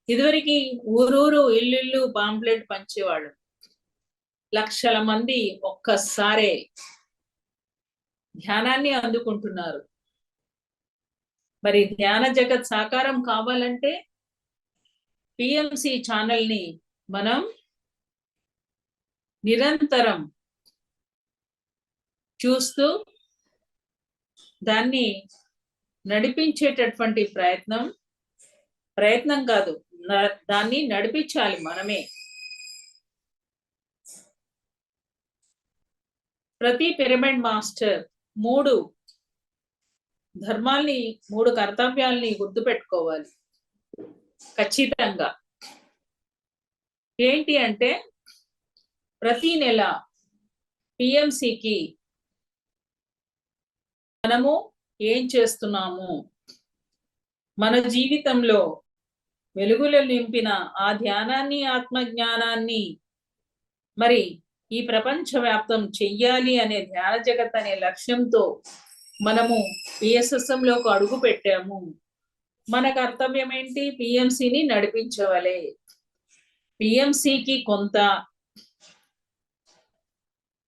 ఇదివరకు ఊరూరు ఇల్లు పాంప్లెట్ పంచేవాళ్ళు. లక్షల మంది ఒక్కసారే ధ్యానాన్ని అందుకుంటున్నారు. మరి ధ్యాన జగత్ సాకారం కావాలంటే పిఎంసి ఛానల్ని మనం నిరంతరం చూస్తూ దాన్ని నడిపించేటటువంటి ప్రయత్నం కాదు, దాన్ని నడిపించాలి మనమే. ప్రతి పిరమిడ్ మాస్టర్ 3 ధర్మాల్ని 3 కర్తవ్యాల్ని గుర్తుపెట్టుకోవాలి ఖచ్చితంగా. ఏంటి అంటే ప్రతి నెల పిఎంసికి మనము ఏం చేస్తున్నాము, మన జీవితంలో వెలుగులు నింపిన ఆ ధ్యానాన్ని ఆత్మజ్ఞానాన్ని మరి ఈ ప్రపంచవ్యాప్తం చెయ్యాలి అనే ధ్యాన జగత్ అనే లక్ష్యంతో మనము పిఎస్ఎస్ఎం లోకి అడుగు పెట్టాము. మన కర్తవ్యం ఏంటి? పిఎంసిని నడిపించవలే. పిఎంసికి కొంత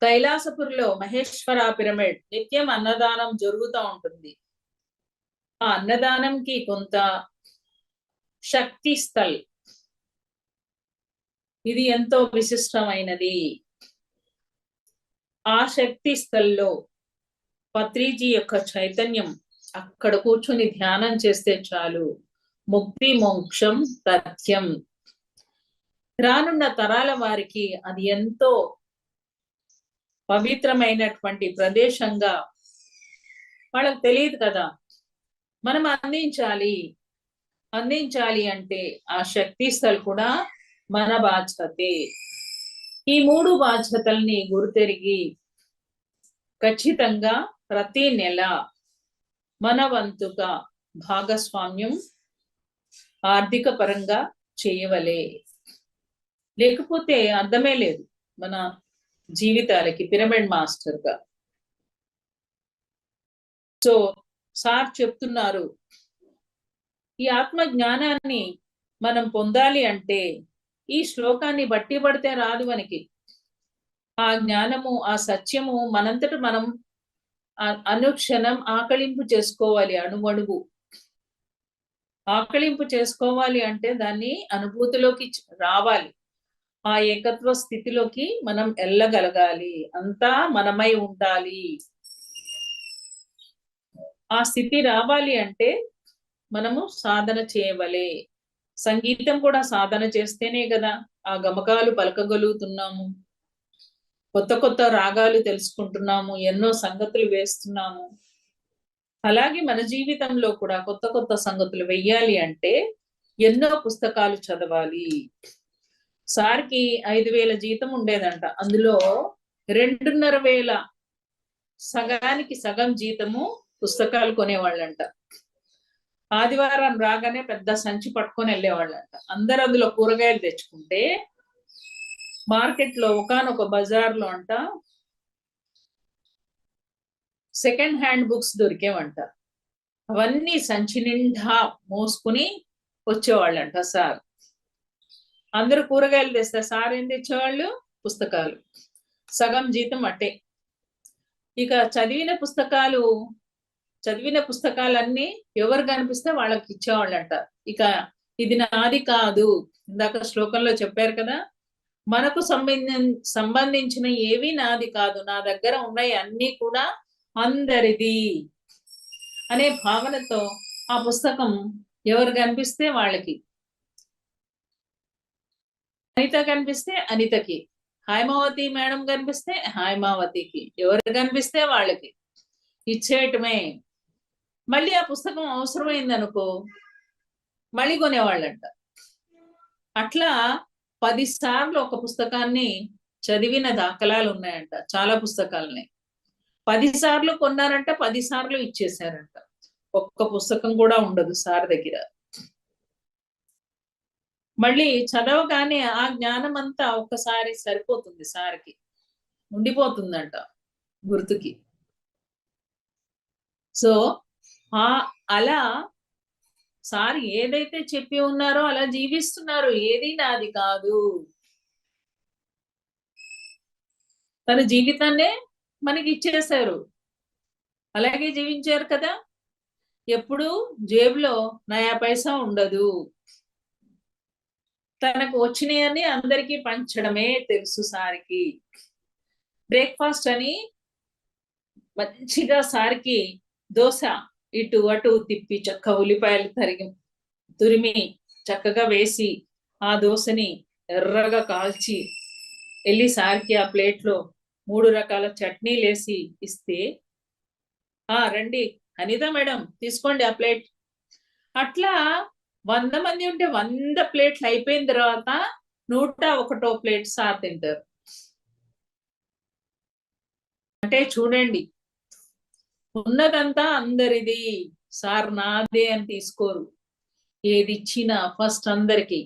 కైలాసపురిలో మహేశ్వర పిరమిడ్ నిత్యం అన్నదానం జరుగుతూ ఉంటుంది. ఆ అన్నదానంకి కొంత శక్తి స్థల్, ఇది ఎంతో విశిష్టమైనది. ఆ శక్తి స్థల్లో పత్రిజీ యొక్క చైతన్యం అక్కడ కూర్చొని ధ్యానం చేస్తే చాలు, ముక్తి మోక్షం తథ్యం. రానున్న తరాల వారికి అది ఎంతో పవిత్రమైనటువంటి ప్రదేశంగా వాళ్ళకి తెలియదు కదా. మనం అందించాలి అంటే ఆ శక్తి స్థల్ కూడా మన బాధ్యతే. ఈ 3 బాధ్యతల్ని గుర్తెరిగి ఖచ్చితంగా ప్రతి నెల మన వంతుగా భాగస్వామ్యం ఆర్థిక పరంగా చేయవలే. లేకపోతే అర్థమే లేదు మన జీవితాలకి పిరమిడ్ మాస్టర్గా. సో సార్ చెప్తున్నారు, ఈ ఆత్మ జ్ఞానాన్ని మనం పొందాలి అంటే ఈ శ్లోకాన్ని బట్టి పడితే రాదు మనకి. ఆ జ్ఞానము, ఆ సత్యము మనంతట మనం అనుక్షణం ఆకళింపు చేసుకోవాలి. అణువణువు ఆకళింపు చేసుకోవాలి అంటే దాన్ని అనుభూతిలోకి రావాలి. ఆ ఏకత్వ స్థితిలోకి మనం వెళ్ళగలగాలి. అంతా మనమై ఉండాలి. ఆ స్థితి రావాలి అంటే మనము సాధన చేయవలే. సంగీతం కూడా సాధన చేస్తేనే కదా ఆ గమకాలు పలకగలుగుతున్నాము, కొత్త కొత్త రాగాలు తెలుసుకుంటున్నాము, ఎన్నో సంగతులు వేస్తున్నాము. అలాగే మన జీవితంలో కూడా కొత్త కొత్త సంగతులు వెయ్యాలి అంటే ఎన్నో పుస్తకాలు చదవాలి. సార్కి 5,000 జీతం ఉండేదంట. అందులో 2,500 సగానికి సగం జీతము పుస్తకాలు కొనేవాళ్ళంట. ఆదివారం రాగానే పెద్ద సంచి పట్టుకొని వెళ్ళేవాళ్ళంట. అందరు అందులో కూరగాయలు తెచ్చుకుంటే మార్కెట్ లో ఒకానొక బజార్ లో అంట సెకండ్ హ్యాండ్ బుక్స్ దొరికేవంట. అవన్నీ సంచి నిండా మోసుకుని వచ్చేవాళ్ళంట సార్. అందరూ కూరగాయలు తెస్తే సార్ ఏం తెచ్చేవాళ్ళు? పుస్తకాలు. సగం జీతం అట్టే. ఇక చదివిన పుస్తకాలన్నీ ఎవరు కనిపిస్తే వాళ్ళకి ఇచ్చేవాళ్ళంట. ఇక ఇది నాది కాదు, ఇందాక శ్లోకంలో చెప్పారు కదా, మనకు సంబంధించిన ఏవి నాది కాదు, నా దగ్గర ఉన్నాయి అన్ని కూడా అందరిది అనే భావనతో ఆ పుస్తకం ఎవరు కనిపిస్తే వాళ్ళకి, అనిత కనిపిస్తే అనితకి, హైమావతి మేడం కనిపిస్తే హైమావతికి, ఎవరు కనిపిస్తే వాళ్ళకి ఇచ్చేయటమే. మళ్ళీ ఆ పుస్తకం అవసరమైంది అనుకో మళ్ళీ కొనేవాళ్ళంట. అట్లా 10 సార్లు ఒక పుస్తకాన్ని చదివిన దాఖలాలు ఉన్నాయంట. చాలా పుస్తకాలని 10 సార్లు కొన్నారంట, 10 సార్లు ఇచ్చేసారంట. ఒక్క పుస్తకం కూడా ఉండదు సార్ దగ్గర. మళ్ళీ చదవగానే ఆ జ్ఞానం అంతా ఒక్కసారి సరిపోతుంది సార్కి, ఉండిపోతుందంట గుర్తుకి. సో అలా సార్ ఏదైతే చెప్పి ఉన్నారో అలా జీవిస్తున్నారు. ఏది నాది కాదు. తన జీవితాన్నే మనకి ఇచ్చేశారు, అలాగే జీవించారు కదా. ఎప్పుడు జేబులో నయా పైసా ఉండదు. తనకు వచ్చినాయని అందరికీ పంచడమే తెలుసు సార్కి. బ్రేక్ఫాస్ట్ అని మంచిగా సార్కి దోశ ఇటు అటు తిప్పి చక్క ఉల్లిపాయలు తురిమి చక్కగా వేసి ఆ దోశని ఎర్రగా కాల్చి వెళ్ళి సార్కి ఆ ప్లేట్లో 3 రకాల చట్నీలు వేసి ఇస్తే, రండి అనిత మేడం తీసుకోండి ఆ ప్లేట్. అట్లా 100 మంది ఉంటే 100 ప్లేట్లు అయిపోయిన తర్వాత 101వ ప్లేట్ సార్ తింటారు. అంటే చూడండి, ఉన్నదంతా అందరిది, సార్ నాదే అని తీసుకోరు. ఏది ఇచ్చినా ఫస్ట్ అందరికి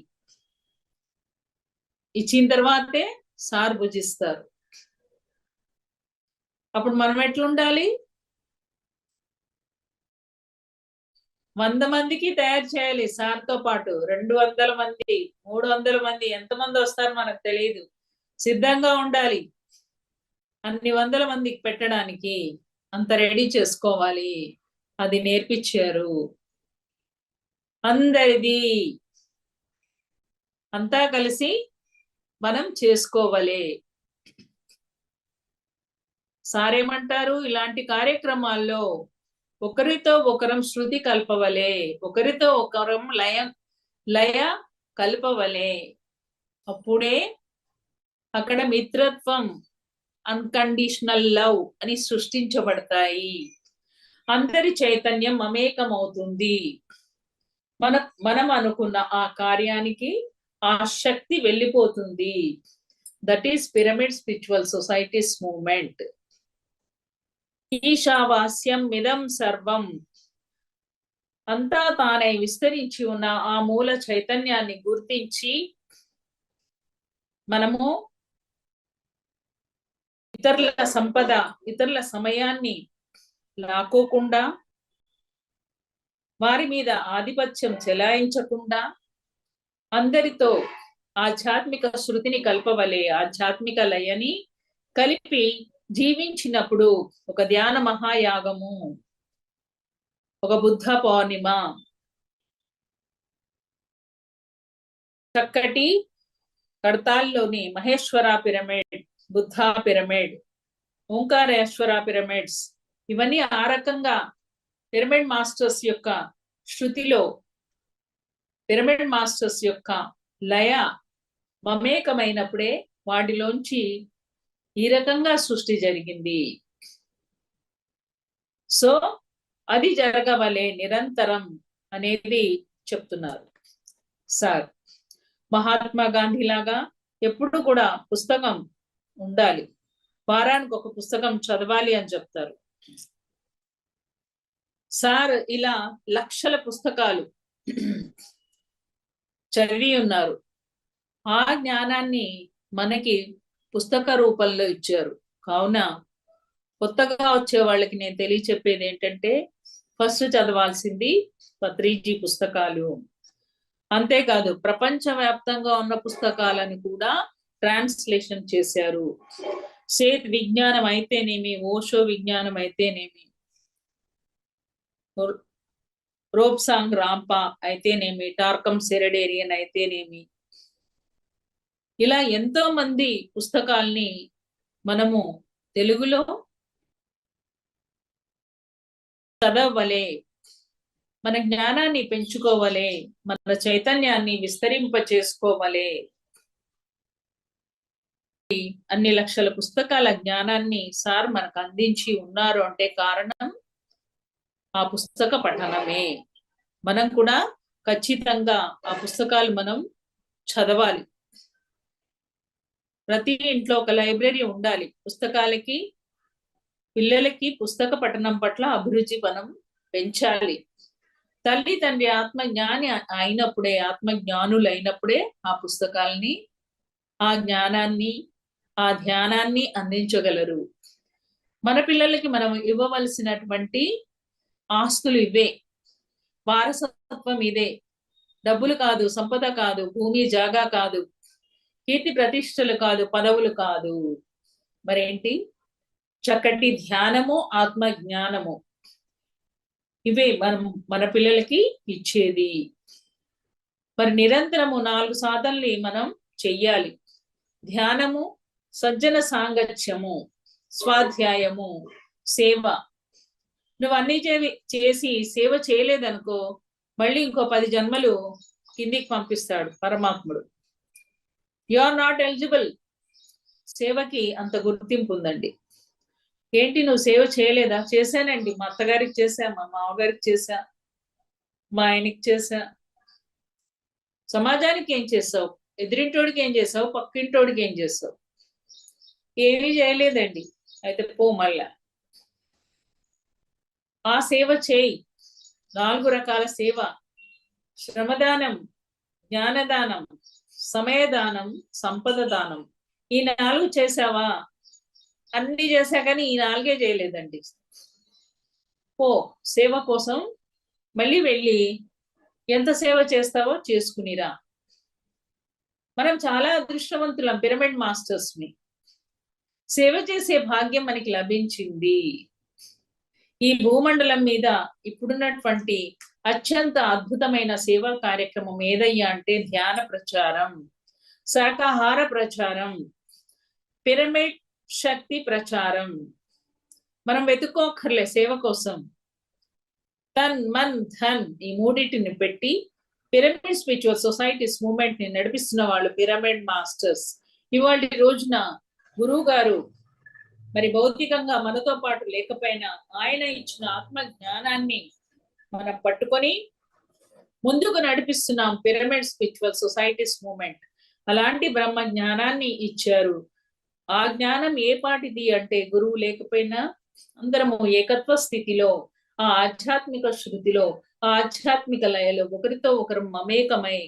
ఇచ్చిన తర్వాతే సార్ భుజిస్తారు. అప్పుడు మనం ఎట్లుండాలి? 100 మందికి తయారు చేయాలి సార్తో పాటు. 200 మంది, 300 మంది, ఎంతమంది వస్తారు మనకు తెలియదు. సిద్ధంగా ఉండాలి అన్ని 100 మందికి పెట్టడానికి. అంత రెడీ చేసుకోవాలి. అది నేర్పించారు. అందరిది అంతా కలిసి మనం చేసుకోవాలి. సార్ ఏమంటారు? ఇలాంటి కార్యక్రమాల్లో ఒకరితో ఒకరం శృతి కల్పవలే, ఒకరితో ఒకరం లయ కల్పవలే. అప్పుడే అక్కడ మిత్రత్వం, అన్కండిషనల్ లవ్ అని సృష్టించబడతాయి. అందరి చైతన్యం మమేకమవుతుంది. మనం అనుకున్న ఆ కార్యానికి ఆ శక్తి వెళ్ళిపోతుంది. That is pyramid spiritual societies movement. ఈశావాస్యం మిదం సర్వం, అంతా తానై విస్తరించి ఉన్న ఆ మూల చైతన్యాన్ని గుర్తించి మనము ఇతరుల సంపద, ఇతరుల సమయాన్ని లాక్కోకుండా, వారి మీద ఆధిపత్యం చెలాయించకుండా, అందరితో ఆధ్యాత్మిక శృతిని కల్పవలే, ఆధ్యాత్మిక లయని కలిపి జీవించినప్పుడు ఒక ధ్యాన మహాయాగము, ఒక బుద్ధ పౌర్ణిమ, చక్కటి కడతాల్లోని Maheshwara pyramid, Buddha pyramid, Omkareshwara pyramids, ఇవన్నీ ఆ రకంగా పిరమిడ్ మాస్టర్స్ యొక్క శృతిలో, పిరమిడ్ మాస్టర్స్ యొక్క లయ మమేకమైనప్పుడే వాటిలోంచి ఈ రకంగా సృష్టి జరిగింది. సో అది జరగవలే నిరంతరం అనేది చెప్తున్నారు సార్. మహాత్మా గాంధీ లాగా ఎప్పుడు కూడా పుస్తకం ఉండాలి. వారానికి ఒక పుస్తకం చదవాలి అని చెప్తారు. సార్ ఇలా లక్షల పుస్తకాలు చదివి ఉన్నారు. ఆ జ్ఞానాన్ని మనకి పుస్తక రూపంలో ఇచ్చారు. కావున కొత్తగా వచ్చే వాళ్ళకి నేను తెలియచెప్పేది ఏంటంటే, ఫస్ట్ చదవాల్సింది పత్రిజీ పుస్తకాలు. అంతేకాదు ప్రపంచవ్యాప్తంగా ఉన్న పుస్తకాలను కూడా ట్రాన్స్లేషన్ చేశారు. సేత్ విజ్ఞానం అయితేనేమి, ఓషో విజ్ఞానం అయితేనేమి, రోబ్సాంగ్ రాంపా అయితేనేమి, టార్కం సెరడేరియన్ అయితేనేమి, ఇలా ఎంతో మంది పుస్తకాల్ని మనము తెలుగులో చదవలే, మన జ్ఞానాన్ని పెంచుకోవలే, మన చైతన్యాన్ని విస్తరింప చేసుకోవలే. అన్ని లక్షల పుస్తకాల జ్ఞానాన్ని సార్ మనకు అందించి ఉన్నారు అంటే కారణం ఆ పుస్తక పఠనమే. మనం కూడా ఖచ్చితంగా ఆ పుస్తకాలు మనం చదవాలి. ప్రతి ఇంట్లో ఒక లైబ్రరీ ఉండాలి. పుస్తకాలకి, పిల్లలకి పుస్తక పఠనం పట్ల అభిరుచి మనం పెంచాలి. తల్లి తండ్రి ఆత్మజ్ఞాని అయినప్పుడే, ఆత్మజ్ఞానులు అయినప్పుడే ఆ పుస్తకాలని, ఆ జ్ఞానాన్ని, ఆ ధ్యానాన్ని అందించగలరు. మన పిల్లలకి మనం ఇవ్వవలసినటువంటి ఆస్తులు ఇవే, వారసత్వం ఇదే. డబ్బులు కాదు, సంపద కాదు, భూమి జాగా కాదు, కీర్తి ప్రతిష్టలు కాదు, పదవులు కాదు. మరేంటి? చక్కటి ధ్యానము, ఆత్మ జ్ఞానము. ఇవే మనం మన పిల్లలకి ఇచ్చేది. మరి నిరంతరము 4 సాధనలు మనం చెయ్యాలి. ధ్యానము, సజ్జన సాంగత్యము, స్వాధ్యాయము, సేవ. నువ్వు అన్ని చేసి సేవ చేయలేదనుకో, మళ్ళీ ఇంకో 10 జన్మలు కిందికి పంపిస్తాడు పరమాత్ముడు. You are not eligible. సేవకి అంత గుర్తింపు ఉందండి. ఏంటి నువ్వు సేవ చేయలేదా? చేశానండి, మా అత్తగారికి చేశా, మా మామగారికి చేశా, మా ఆయనకి చేశా. సమాజానికి ఏం చేసావు? ఎదురింటోడికి ఏం చేసావు? పక్కింటోడికి ఏం చేసావు? ఏమీ చేయలేదండి. అయితే పో మళ్ళా. ఆ సేవ చేయి. 4 రకాల సేవ: శ్రమదానం, జ్ఞానదానం, సమయదానం, సంపద దానం. ఈ 4 చేసావా? అన్ని చేశా కానీ ఈ 4 చేయలేదండి. పో, సేవ కోసం మళ్ళీ వెళ్ళి ఎంత సేవ చేస్తావో చేసుకునిరా. మనం చాలా అదృష్టవంతులం, పిరమిడ్ మాస్టర్స్ ని. సేవ చేసే భాగ్యం మనకి లభించింది. ఈ భూమండలం మీద ఇప్పుడున్నటువంటి అత్యంత అద్భుతమైన సేవా కార్యక్రమం ఏదయ్యా అంటే ధ్యాన ప్రచారం, శాకాహార ప్రచారం, పిరమిడ్ శక్తి ప్రచారం. మనం వెతుక్కోకర్లే సేవ కోసం. తన్ మన్ ధన్ ఈ మూడింటిని పెట్టి పిరమిడ్ స్పిరిచువల్ సొసైటీస్ మూవ్మెంట్ ని నడిపిస్తున్న వాళ్ళు పిరమిడ్ మాస్టర్స్. ఇవాళ రోజున గురువు గారు మరి భౌతికంగా మనతో పాటు లేకపోయినా ఆయన ఇచ్చిన ఆత్మ జ్ఞానాన్ని మనం పట్టుకొని ముందుకు నడిపిస్తున్నాం పిరమిడ్ స్పిరిచువల్ సొసైటీస్ మూవ్మెంట్. అలాంటి బ్రహ్మ జ్ఞానాన్ని ఇచ్చారు. ఆ జ్ఞానం ఏ పాటిది అంటే గురువు లేకపోయినా అందరము ఏకత్వ స్థితిలో, ఆ ఆధ్యాత్మిక శృతిలో, ఆ ఆధ్యాత్మిక లయలో ఒకరితో ఒకరు మమేకమై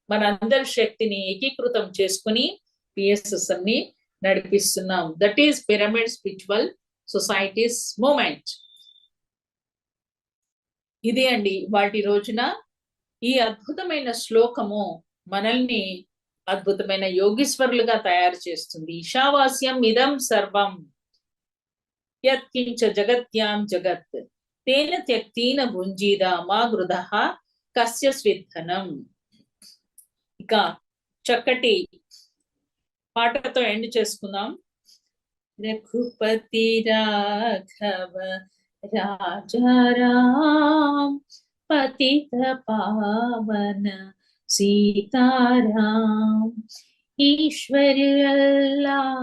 మనందరి శక్తిని ఏకీకృతం చేసుకుని పిఎస్ఎస్ ని నడిపిస్తున్నాం. That is pyramid spiritual societies movement. ఇదే అండి వాటి రోజున ఈ అద్భుతమైన శ్లోకము మనల్ని అద్భుతమైన యోగీశ్వరులుగా తయారు చేస్తుంది. ఈశావాస్యం ఇదం సర్వం యత్కించ జగత్యాం జగత్ తేన త్యక్తీన భుంజీద మా గృధః కస్య స్విద్ధనం. ఇక చక్కటి పాటతో ఎండ్ చేసుకుందాం. రఘుపతి రాఘవ రాజారాం పతిత పావన सीताराम ईश्वर अल्लाह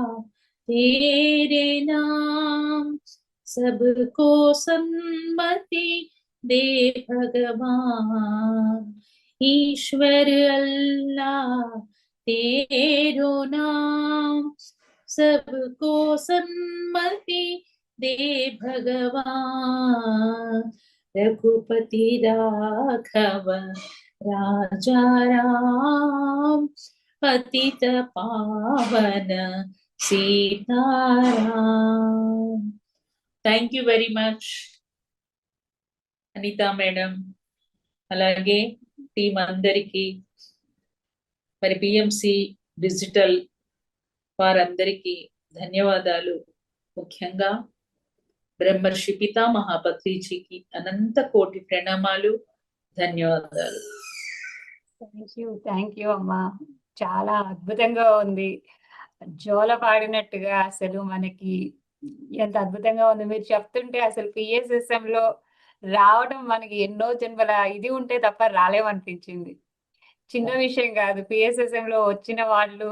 तेरे नाम सबको सन्मति दे भगवान ईश्वर अल्लाह तेरो नाम सबको सन्मति दे भगवान। रघुपति राघव राजा राम, पतित पावन Sitaram. Thank you very much Anita madam, అలాగే టీం అందరికీ, మరి పిఎంసి డిజిటల్ వారందరికీ ధన్యవాదాలు. ముఖ్యంగా బ్రహ్మర్షి పితామహ పత్రిజీకి అనంత కోటి ప్రణామాలు, ధన్యవాదాలు. థ్యాంక్ యూ అమ్మా. చాలా అద్భుతంగా ఉంది. జోల పాడినట్టుగా అసలు మనకి ఎంత అద్భుతంగా ఉంది. మీరు చెప్తుంటే అసలు PSSM లో రావడం మనకి ఎన్నో జన్మల ఇది ఉంటే తప్ప రాలేమనిపించింది. చిన్న విషయం కాదు. PSSM లో వచ్చిన వాళ్ళు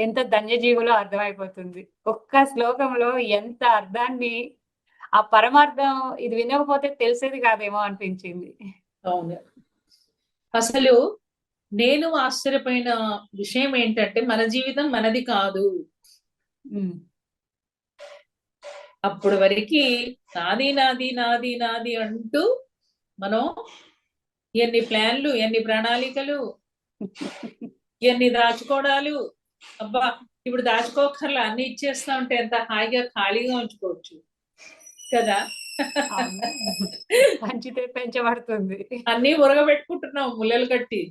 ఎంత ధన్యజీవులో అర్థమైపోతుంది. ఒక్క శ్లోకంలో ఎంత అర్థాన్ని, ఆ పరమార్థం ఇది వినకపోతే తెలిసేది కాదేమో అనిపించింది. అవును, అసలు నేను ఆశ్చర్యపోయిన విషయం ఏంటంటే మన జీవితం మనది కాదు. అప్పుడు వరకు నాది నాది నాది నాది అంటూ మనం ఎన్ని ప్లాన్లు, ఎన్ని ప్రణాళికలు, ఎన్ని దాచుకోవడాలు. అబ్బా, ఇప్పుడు దాచుకోకర్లా, అన్ని ఇచ్చేస్తా ఉంటే ఎంత హాయిగా ఖాళీగా ఉంచుకోవచ్చు కదా. పంచితే పెంచబడుతుంది. అన్ని ఉరగబెట్టుకుంటున్నాం ముల్లలు కట్టి.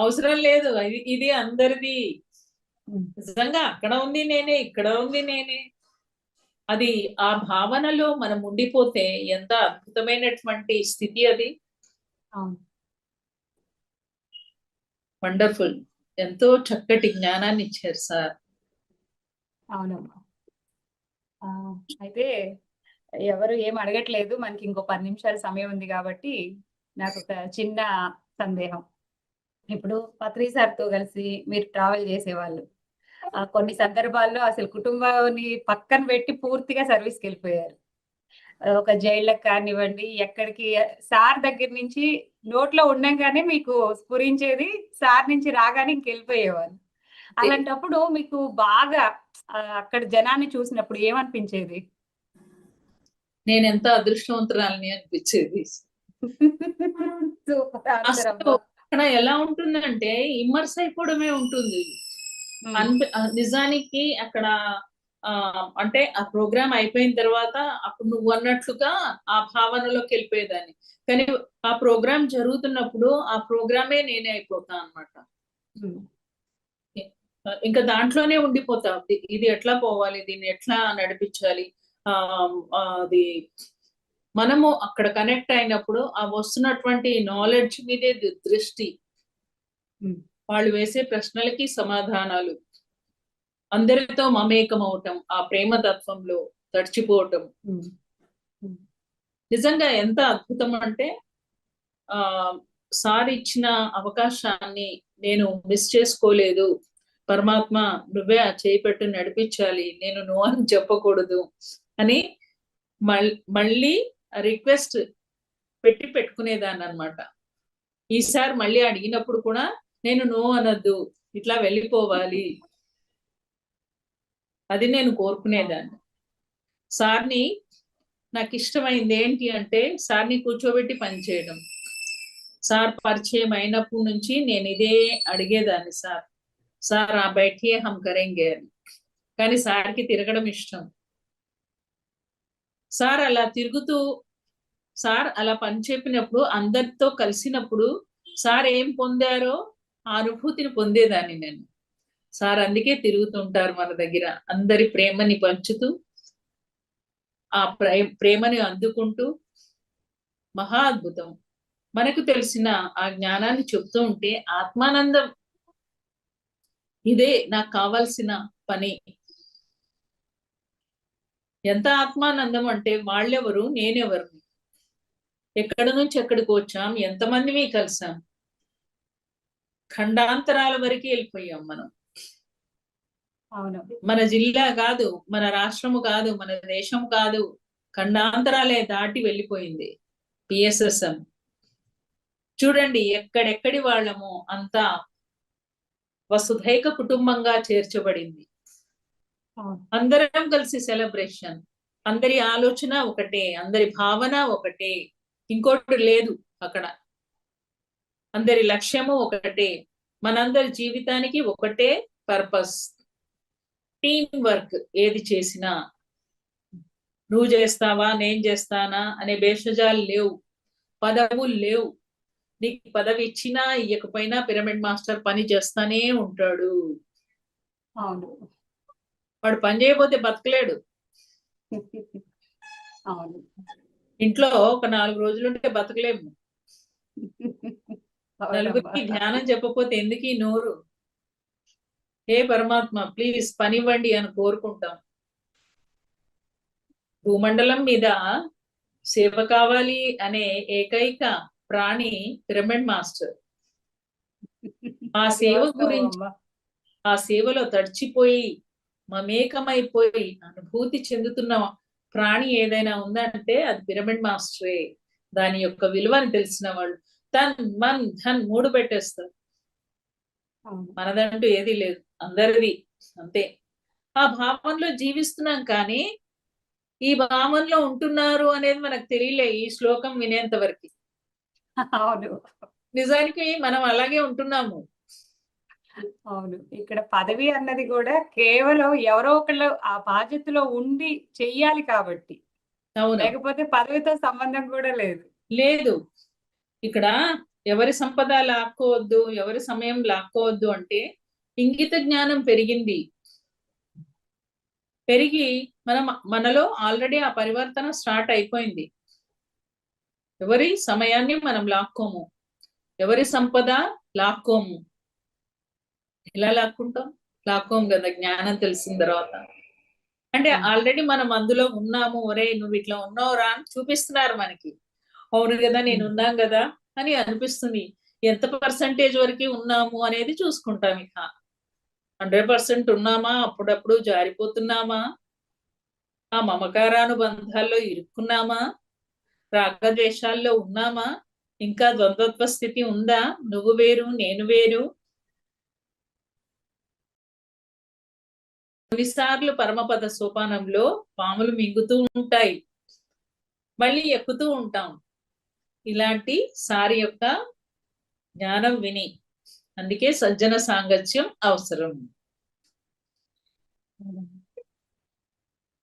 అవసరం లేదు. ఇది అందరిది. నిజంగా అక్కడ ఉంది నేనే, ఇక్కడ ఉంది నేనే. అది ఆ భావనలో మనం ఉండిపోతే ఎంత అద్భుతమైనటువంటి స్థితి అది. వండర్ఫుల్. ఎంతో చక్కటి జ్ఞానాన్ని ఇచ్చారు సార్. అవునమ్మా. అయితే ఎవరు ఏం అడగట్లేదు, మనకి ఇంకో 10 నిమిషాల సమయం ఉంది కాబట్టి నాకు ఒక చిన్న సందేహం. ఇప్పుడు పత్రి సార్తో కలిసి మీరు ట్రావెల్ చేసేవాళ్ళు, కొన్ని సందర్భాల్లో అసలు కుటుంబాన్ని పక్కన పెట్టి పూర్తిగా సర్వీస్కి వెళ్ళిపోయారు. ఒక జైళ్ళకి కానివ్వండి, ఎక్కడికి సార్ దగ్గర నుంచి నోట్లో ఉండంగానే మీకు స్ఫురించేది, సార్ నుంచి రాగానే ఇంకెళ్ళిపోయేవారు. అలాంటప్పుడు మీకు బాగా అక్కడ జనాన్ని చూసినప్పుడు ఏమనిపించేది? నేను ఎంత అదృష్టవంతురాలని అనిపించేది. అక్కడ ఎలా ఉంటుందంటే ఇమ్మర్స్ అయిపోవడమే ఉంటుంది. నిజానికి అక్కడ అంటే ఆ ప్రోగ్రామ్ అయిపోయిన తర్వాత అప్పుడు నువ్వు అన్నట్లుగా ఆ భావనలోకి వెళ్ళిపోయేదాన్ని. కానీ ఆ ప్రోగ్రామ్ జరుగుతున్నప్పుడు ఆ ప్రోగ్రామే నేనే అయిపోతా అన్నమాట. ఇంకా దాంట్లోనే ఉండిపోతా. ఇది ఎట్లా పోవాలి, దీన్ని ఎట్లా నడిపించాలి. అది మనము అక్కడ కనెక్ట్ అయినప్పుడు ఆ వస్తున్నటువంటి నాలెడ్జ్ మీదే దృష్టి, వాళ్ళు వేసే ప్రశ్నలకి సమాధానాలు, అందరితో మమేకం అవటం, ఆ ప్రేమ తత్వంలో తడిచిపోవటం నిజంగా ఎంత అద్భుతం అంటే సార్ ఇచ్చిన అవకాశాన్ని నేను మిస్ చేసుకోలేదు. పరమాత్మ నువ్వే ఆ చేయి పెట్టు నడిపించాలి, నేను నువ్వు అని చెప్పకూడదు అని మళ్ళీ రిక్వెస్ట్ పెట్టుకునేదాన్ని అనమాట. ఈసారి మళ్ళీ అడిగినప్పుడు కూడా నేను నో అనద్దు, ఇట్లా వెళ్ళిపోవాలి, అది నేను కోరుకునేదాన్ని. సార్ని నాకు ఇష్టమైంది ఏంటి అంటే సార్ని కూర్చోబెట్టి పనిచేయడం. సార్ పరిచయం అయినప్పటి నుంచి నేను ఇదే అడిగేదాన్ని, సార్ ఆ బయటియే హమ్ కరేంగే అని. కానీ సార్కి తిరగడం ఇష్టం. సార్ అలా తిరుగుతూ, సార్ అలా పని చెప్పినప్పుడు, అందరితో కలిసినప్పుడు సార్ ఏం పొందారో ఆ అనుభూతిని పొందేదాన్ని నేను. సార్ అందుకే తిరుగుతుంటారు మన దగ్గర, అందరి ప్రేమని పంచుతూ, ఆ ప్రేమని అందుకుంటూ. మహా అద్భుతం. మనకు తెలిసిన ఆ జ్ఞానాన్ని చెప్తూ ఉంటే ఆత్మానందం. ఇదే నాకు కావాల్సిన పని. ఎంత ఆత్మానందం అంటే వాళ్ళెవరు, నేనెవరు, ఎక్కడి నుంచి ఎక్కడికి వచ్చాం, ఎంతమందిని కలిసాం, ఖండాంతరాల వరకు వెళ్ళిపోయాం మనం. మన జిల్లా కాదు, మన రాష్ట్రము కాదు, మన దేశం కాదు, ఖండాంతరాలే దాటి వెళ్ళిపోయింది PSSM. చూడండి ఎక్కడెక్కడి వాళ్ళము అంతా వసుధైక కుటుంబంగా చేర్చబడింది. అవును. అందరం కలిసి సెలబ్రేషన్. అందరి ఆలోచన ఒకటే, అందరి భావన ఒకటే, ఇంకోటి లేదు అక్కడ. అందరి లక్ష్యము ఒకటే, మనందరి జీవితానికి ఒకటే పర్పస్. టీం వర్క్ ఏది చేసినా నువ్వు చేస్తావా నేను చేస్తానా అనే భేషజాలు లేవు, పదవులు లేవు. నీకు పదవి ఇచ్చినా ఇయ్యకపోయినా పిరమిడ్ మాస్టర్ పని చేస్తానే ఉంటాడు. అవును. వాడు పని చేయకపోతే బతకలేడు. అవును. ఇంట్లో ఒక 4 రోజులుంటే బతకలేము. నలుగురికి అవునమ్మా. ధ్యానం చెప్పకపోతే ఎందుకు ఈ నోరు? హే పరమాత్మ ప్లీజ్ పనివ్వండి అని కోరుకుంటాం. భూమండలం మీద సేవ కావాలి అనే ఏకైక ప్రాణి పిరమిడ్ మాస్టర్. ఆ అది సేవ వాస్తవం గురించి, అమ్మా. ఆ సేవలో తడిచిపోయి మమేకమైపోయి అనుభూతి చెందుతున్న ప్రాణి ఏదైనా ఉందంటే అది పిరమిడ్ మాస్టరే. దాని యొక్క విలువని తెలిసిన వాళ్ళు తన్ మన్ ధన్ 3 పెట్టేస్తారు. అవును. మనదంటూ ఏది లేదు, అందరిది అంతే. ఆ భావంలో జీవిస్తున్నాం కానీ ఈ భావంలో ఉంటున్నారు అనేది మనకు తెలియలే ఈ శ్లోకం వినేంత వరకు. అవును. నిజానికి మనం అలాగే ఉంటున్నాము. అవును. ఇక్కడ పదవి అన్నది కూడా కేవలం ఎవరో ఒకళ్ళు ఆ బాధ్యతలో ఉండి చెయ్యాలి కాబట్టి. అవును. లేకపోతే పదవితో సంబంధం కూడా లేదు. లేదు. ఇక్కడ ఎవరి సంపద లాక్కోవద్దు, ఎవరి సమయం లాక్కోవద్దు అంటే ఇంగిత జ్ఞానం పెరిగింది. పెరిగి మనలో ఆల్రెడీ ఆ పరివర్తన స్టార్ట్ అయిపోయింది. ఎవరి సమయాన్ని మనం లాక్కోము, ఎవరి సంపద లాక్కోము. ఎలా లాక్కుంటాం? లాక్కోము కదా జ్ఞానం తెలిసిన తర్వాత. అంటే అవును. ఆల్రెడీ మనం అందులో ఉన్నాము. ఒరే నువ్వు ఇట్లా ఉన్నావురా అని చూపిస్తున్నారు మనకి. అవును కదా నేను ఉన్నాం కదా అని అనిపిస్తుంది. ఎంత పర్సంటేజ్ వరకు ఉన్నాము అనేది చూసుకుంటాం ఇక. 100% ఉన్నామా? అప్పుడప్పుడు జారిపోతున్నామా? ఆ మమకారానుబంధాల్లో ఇరుక్కున్నామా? రాగద్వేషాల్లో ఉన్నామా? ఇంకా ద్వంద్వత్వ స్థితి ఉందా? నువ్వు వేరు నేను వేరు. కొన్నిసార్లు పరమపద సోపానంలో పాములు మింగుతూ ఉంటాయి, మళ్ళీ ఎక్కుతూ ఉంటాం. ఇలాంటి సారి యొక్క జ్ఞానం విని, అందుకే సజ్జన సాంగత్యం అవసరం.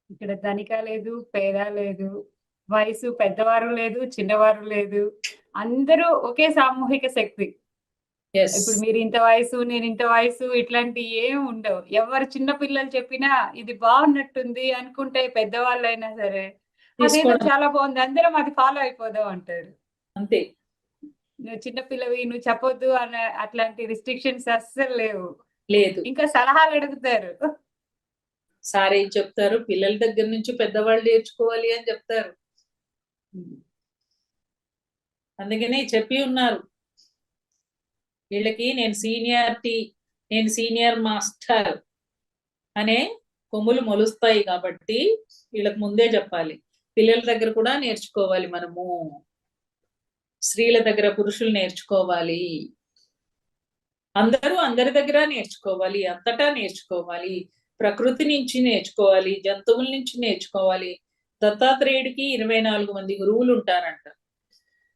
ఇక్కడ ధనిక లేదు, పేద లేదు, వయసు పెద్దవారు లేదు, చిన్నవారు లేదు. అందరూ ఒకే సామూహిక శక్తి. ఎస్, ఇప్పుడు మీరు ఇంత వయసు, నేను ఇంత వయసు ఇట్లాంటివి ఏమి ఉండవు. ఎవరు చిన్న పిల్లలు చెప్పినా ఇది బాగున్నట్టుంది అనుకుంటే పెద్దవాళ్ళైనా సరే, అదేదో తీసుకోవడం చాలా బాగుంది అందరం అది ఫాలో అయిపోదాం అంటారు. అంతే. నువ్వు చిన్న పిల్లవి నువ్వు చెప్పొద్దు అన్న అట్లాంటి రిస్ట్రిక్షన్స్ అస్సలు లేవు. లేదు. ఇంకా సలహాలు అడుగుతారు. సార్ ఏం చెప్తారు? పిల్లల దగ్గర నుంచి పెద్దవాళ్ళు నేర్చుకోవాలి అని చెప్తారు. అందుకనే చెప్పి ఉన్నారు వీళ్ళకి, నేను సీనియర్ మాస్టర్ అనే కొమ్ములు మొలుస్తాయి కాబట్టి వీళ్ళకి ముందే చెప్పాలి. పిల్లల దగ్గర కూడా నేర్చుకోవాలి మనము, స్త్రీల దగ్గర పురుషులు నేర్చుకోవాలి, అందరూ అందరి దగ్గర నేర్చుకోవాలి, అంతటా నేర్చుకోవాలి. ప్రకృతి నుంచి నేర్చుకోవాలి, జంతువుల నుంచి నేర్చుకోవాలి. దత్తాత్రేయుడికి 24 మంది గురువులు ఉంటారంట.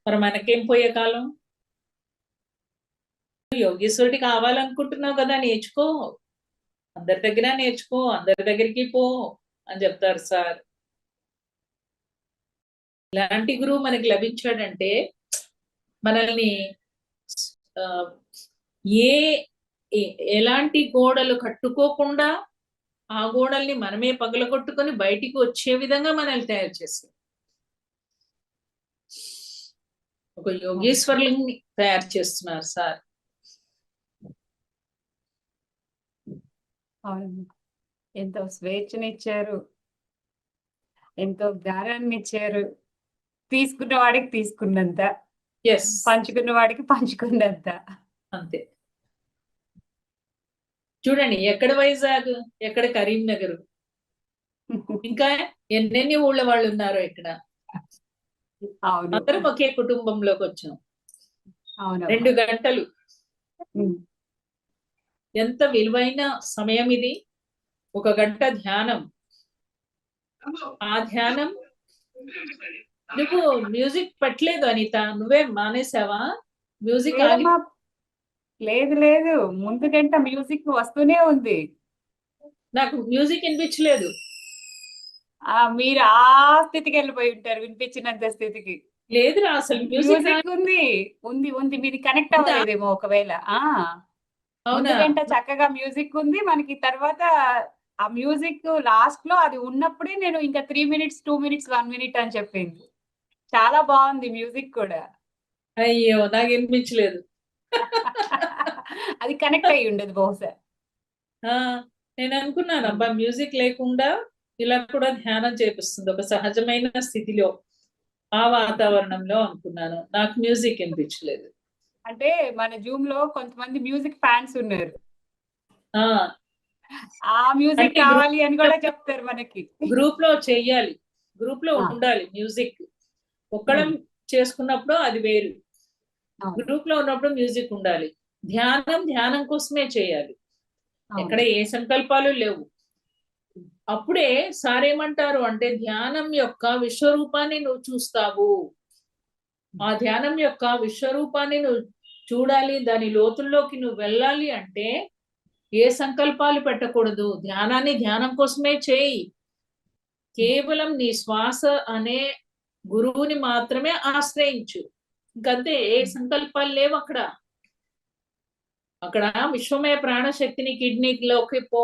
మరి మనకేం పోయే కాలం? యోగేశ్వరుడి కావాలనుకుంటున్నావు కదా, నేర్చుకో, అందరి దగ్గర నేర్చుకో, అందరి దగ్గరికి పో అని చెప్తారు సార్. ఇలాంటి గురువు మనకి లభించాడంటే మనల్ని ఆ, ఎలాంటి గోడలు కట్టుకోకుండా ఆ గోడల్ని మనమే పగలగొట్టుకొని బయటికి వచ్చే విధంగా మనల్ని తయారు చేస్తాం. ఒక యోగేశ్వరుల్ని తయారు చేస్తున్నారు సార్. అవును. ఎంతో స్వేచ్ఛనిచ్చారు. ఎంతో జ్ఞానాన్ని ఇచ్చారు. తీసుకున్న వాడికి తీసుకున్నంత. ఎస్, పంచుకున్న వాడికి పంచుకున్నంత. అంతే. చూడండి ఎక్కడ వైజాగ్, ఎక్కడ కరీంనగర్, ఇంకా ఎన్నెన్ని ఊళ్ళ వాళ్ళు ఉన్నారో ఇక్కడ. అవును. అందరం ఒకే కుటుంబంలోకి వచ్చాం. అవునమ్మా. 2 గంటలు హ్మ్. ఎంత విలువైన సమయం ఇది. 1 గంట ధ్యానం. ఆ ధ్యానం నువ్వు మ్యూజిక్ పెట్టలేదు అనిత, నువ్వే మానేసావా? మ్యూజిక్ ఆగి లేదమ్మా, లేదు లేదు, ముందు గంట మ్యూజిక్ వస్తూనే ఉంది. నాకు మ్యూజిక్ వినిపించలేదు. మీరు ఆ స్థితికి వెళ్ళిపోయి ఉంటారు, వినిపించినంత స్థితికి. లేదురా అసలు మ్యూజిక్ మ్యూజిక్ ఉంది, ఉంది ఉంది, మీది కనెక్ట్ ఉందా? అవ్వలేదేమో ఒకవేళ. ముందు అవునా? గంట చక్కగా మ్యూజిక్ ఉంది మనకి. తర్వాత ఆ మ్యూజిక్ లాస్ట్ లో అది ఉన్నప్పుడే నేను ఇంకా 3 minutes 2 minutes 1 minute అని చెప్పింది. చాలా బాగుంది మ్యూజిక్ కూడా. అయ్యో, నాకు వినిపించలేదు. అది కనెక్ట్ అయ్యి ఉండదు బహుశా. ఆ నేను అనుకున్నాను, అబ్బా మ్యూజిక్ లేకుండా ఇలా కూడా ధ్యానం చేపిస్తుంది ఒక సహజమైన స్థితిలో, ఆ వాతావరణంలో అనుకున్నాను. నాకు మ్యూజిక్ వినిపించలేదు. అంటే మన జూమ్ లో కొంతమంది మ్యూజిక్ ఫ్యాన్స్ ఉన్నారు. ఆ ఆ మ్యూజిక్ అంటే కావాలి అని కూడా చెప్తారు మనకి. గ్రూప్ లో చెయ్యాలి, గ్రూప్ లో ఆ. ఉండాలి మ్యూజిక్. ఒక్కడం చేసుకున్నప్పుడు అది వేరు, అవును, గ్రూప్ లో ఉన్నప్పుడు మ్యూజిక్ ఉండాలి. ధ్యానం ధ్యానం కోసమే చేయాలి, ఎక్కడ అవును. ఏ సంకల్పాలు లేవు. అప్పుడే సార్ ఏమంటారు అంటే, ధ్యానం యొక్క విశ్వరూపాన్ని నువ్వు చూస్తావు. ఆ ధ్యానం యొక్క విశ్వరూపాన్ని నువ్వు చూడాలి, దాని లోతుల్లోకి నువ్వు వెళ్ళాలి అంటే ఏ సంకల్పాలు పెట్టకూడదు. ధ్యానాన్ని ధ్యానం కోసమే చేయి. కేవలం నీ శ్వాస అనే గురువుని మాత్రమే ఆశ్రయించు. ఇంకంతే, ఏ సంకల్పాలు లేవు అక్కడ. అక్కడ విశ్వమయ ప్రాణశక్తిని కిడ్నీలోకి పో,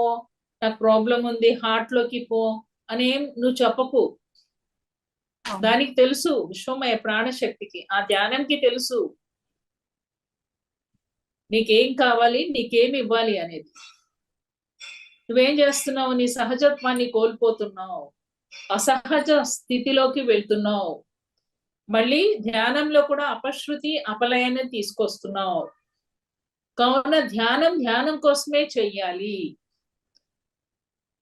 నాకు ప్రాబ్లం ఉంది హార్ట్ లోకి పో అనేం నువ్వు చెప్పకు. అవును. దానికి తెలుసు, విశ్వమయ ప్రాణశక్తికి, ఆ ధ్యానంకి తెలుసు నీకేం కావాలి, నీకేం ఇవ్వాలి అనేది. నువ్వేం చేస్తున్నావు? నీ సహజత్వాన్ని కోల్పోతున్నావు, అసహజ స్థితిలోకి వెళ్తున్నావు. మళ్ళీ ధ్యానంలో కూడా అపశృతి అపలయాన్ని తీసుకొస్తున్నావు. కావున ధ్యానం ధ్యానం కోసమే చెయ్యాలి.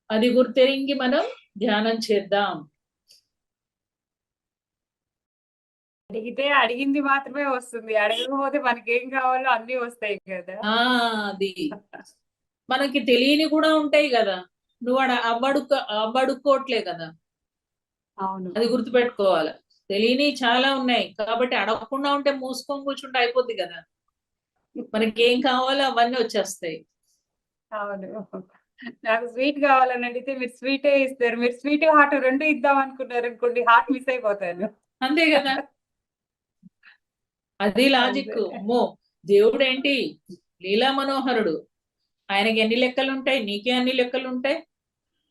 అది గుర్తెరింగి మనం ధ్యానం చేద్దాం. అడిగితే అడిగింది మాత్రమే వస్తుంది, అడగకపోతే మనకి ఏం కావాలో అన్ని వస్తాయి కదా. అది మనకి తెలియని కూడా ఉంటాయి కదా, నువ్వు అవ్వడుకోవట్లే కదా. అవును. అది గుర్తుపెట్టుకోవాలి. తెలియని చాలా ఉన్నాయి కాబట్టి అడగకుండా ఉంటే మూసుకొని కూర్చుంటే అయిపోద్ది కదా. మనకి ఏం కావాలో అవన్నీ వచ్చేస్తాయి. అవును. నాకు స్వీట్ కావాలని అడిగితే మీరు స్వీటే ఇస్తారు. మీరు స్వీట్ హాట్ రెండు ఇద్దాం అనుకున్నారు అనుకోండి, హాట్ మిస్ అయిపోతాను. అంతే కదా, అది లాజిక్. అంతే. అమ్మో, దేవుడు ఏంటి లీలా మనోహరుడు, ఆయనకి ఎన్ని లెక్కలు ఉంటాయి, నీకే అన్ని లెక్కలు ఉంటాయి.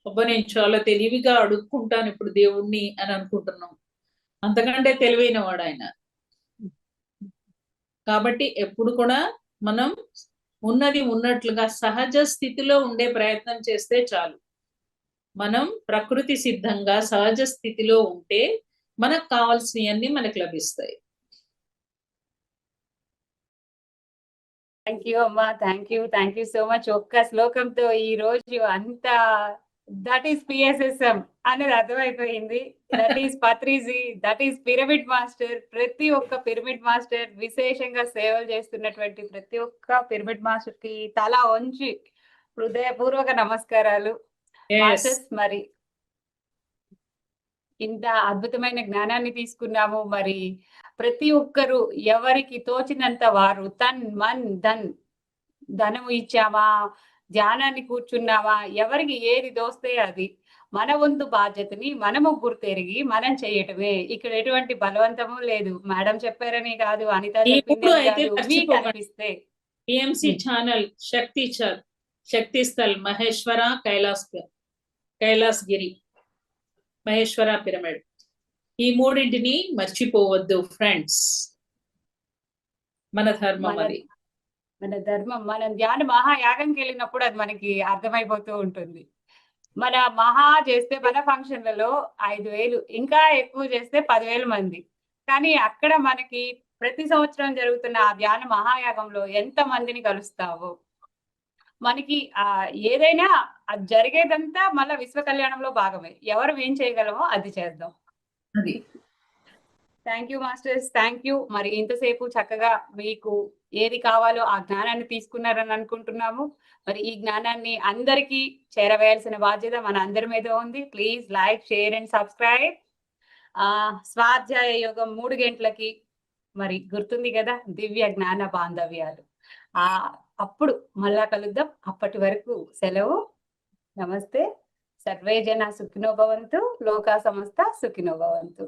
అబ్బా, నేను చాలా తెలివిగా అడుక్కుంటాను ఇప్పుడు దేవుణ్ణి అని అనుకుంటున్నాం. అంతకంటే తెలివైన వాడు ఆయన. కాబట్టి ఎప్పుడు కూడా మనం ఉన్నది ఉన్నట్లుగా సహజ స్థితిలో ఉండే ప్రయత్నం చేస్తే చాలు. మనం ప్రకృతి సిద్ధంగా సహజ స్థితిలో ఉంటే మనకు కావాల్సినవన్నీ మనకు లభిస్తాయి. థ్యాంక్ యూ అమ్మా, థ్యాంక్ యూ సో మచ్. ఒక్క శ్లోకంతో ఈ రోజు అంత దట్ ఈస్ పిఎస్ఎస్ఎం అనేది అర్థమైపోయింది. That is Patriji, that is pyramid master. ప్రతి ఒక్క పిరమిడ్ మాస్టర్, విశేషంగా సేవలు చేస్తున్నటువంటి ప్రతి ఒక్క పిరమిడ్ మాస్టర్ కి తల వంచి హృదయపూర్వక నమస్కారాలు. మాస్టర్స్, మరి ఇంత అద్భుతమైన జ్ఞానాన్ని తీసుకున్నాము. మరి ప్రతి ఒక్కరు ఎవరికి తోచినంత వారు తన్ మన్ ధన్, ధనము ఇచ్చామా, ధ్యానాన్ని కూర్చున్నామా, ఎవరికి ఏది దోస్తే అది మన వంతు బాధ్యతని మనము గుర్తెరిగి మనం చేయటమే. ఇక్కడ ఎటువంటి బలవంతము లేదు. మేడం చెప్పారని కాదు, అనిత ఈ చెప్పింది మూడు అని అయితే కాదు, మీకు మర్చిపోకండి. అనిపిస్తే. టిఎంసి ఛానల్, శక్తి స్థల్ మహేశ్వర, కైలాసగిరి, మహేశ్వర పిరమిడ్, ఈ మూడింటిని మర్చిపోవద్దు ఫ్రెండ్స్. మన ధర్మం అది. మన ధర్మం. మనం ధ్యాన మహాయాగంకి వెళ్ళినప్పుడు అది మనకి అర్థమైపోతూ ఉంటుంది. మన మహా చేస్తే మన ఫంక్షన్లలో 5,000, ఇంకా ఎక్కువ చేస్తే 10,000 మంది. కానీ అక్కడ మనకి ప్రతి సంవత్సరం జరుగుతున్న ఆ ధ్యాన మహాయాగంలో ఎంత మందిని కలుస్తావు. మనకి ఏదైనా అది జరిగేదంతా మళ్ళా విశ్వ కళ్యాణంలో భాగమే. ఎవరు ఏం చేయగలమో అది చేద్దాం. అది thank you masters, thank you. మరి ఇంతసేపు చక్కగా మీకు ఏది కావాలో ఆ జ్ఞానాన్ని తీసుకున్నారని అనుకుంటున్నాము. మరి ఈ జ్ఞానాన్ని అందరికీ చేరవేయాల్సిన బాధ్యత మన అందరి మీద ఉంది. Please like, share and subscribe. స్వాధ్యాయ యోగం 3 గంటలకి మరి గుర్తుంది కదా, దివ్య జ్ఞాన బాంధవ్యాలు. ఆ అప్పుడు మళ్ళా కలుద్దాం. అప్పటి వరకు సెలవు. నమస్తే. సర్వే జన సుఖినో భవంతు, లోకా సమస్త సుఖినో భవంతు.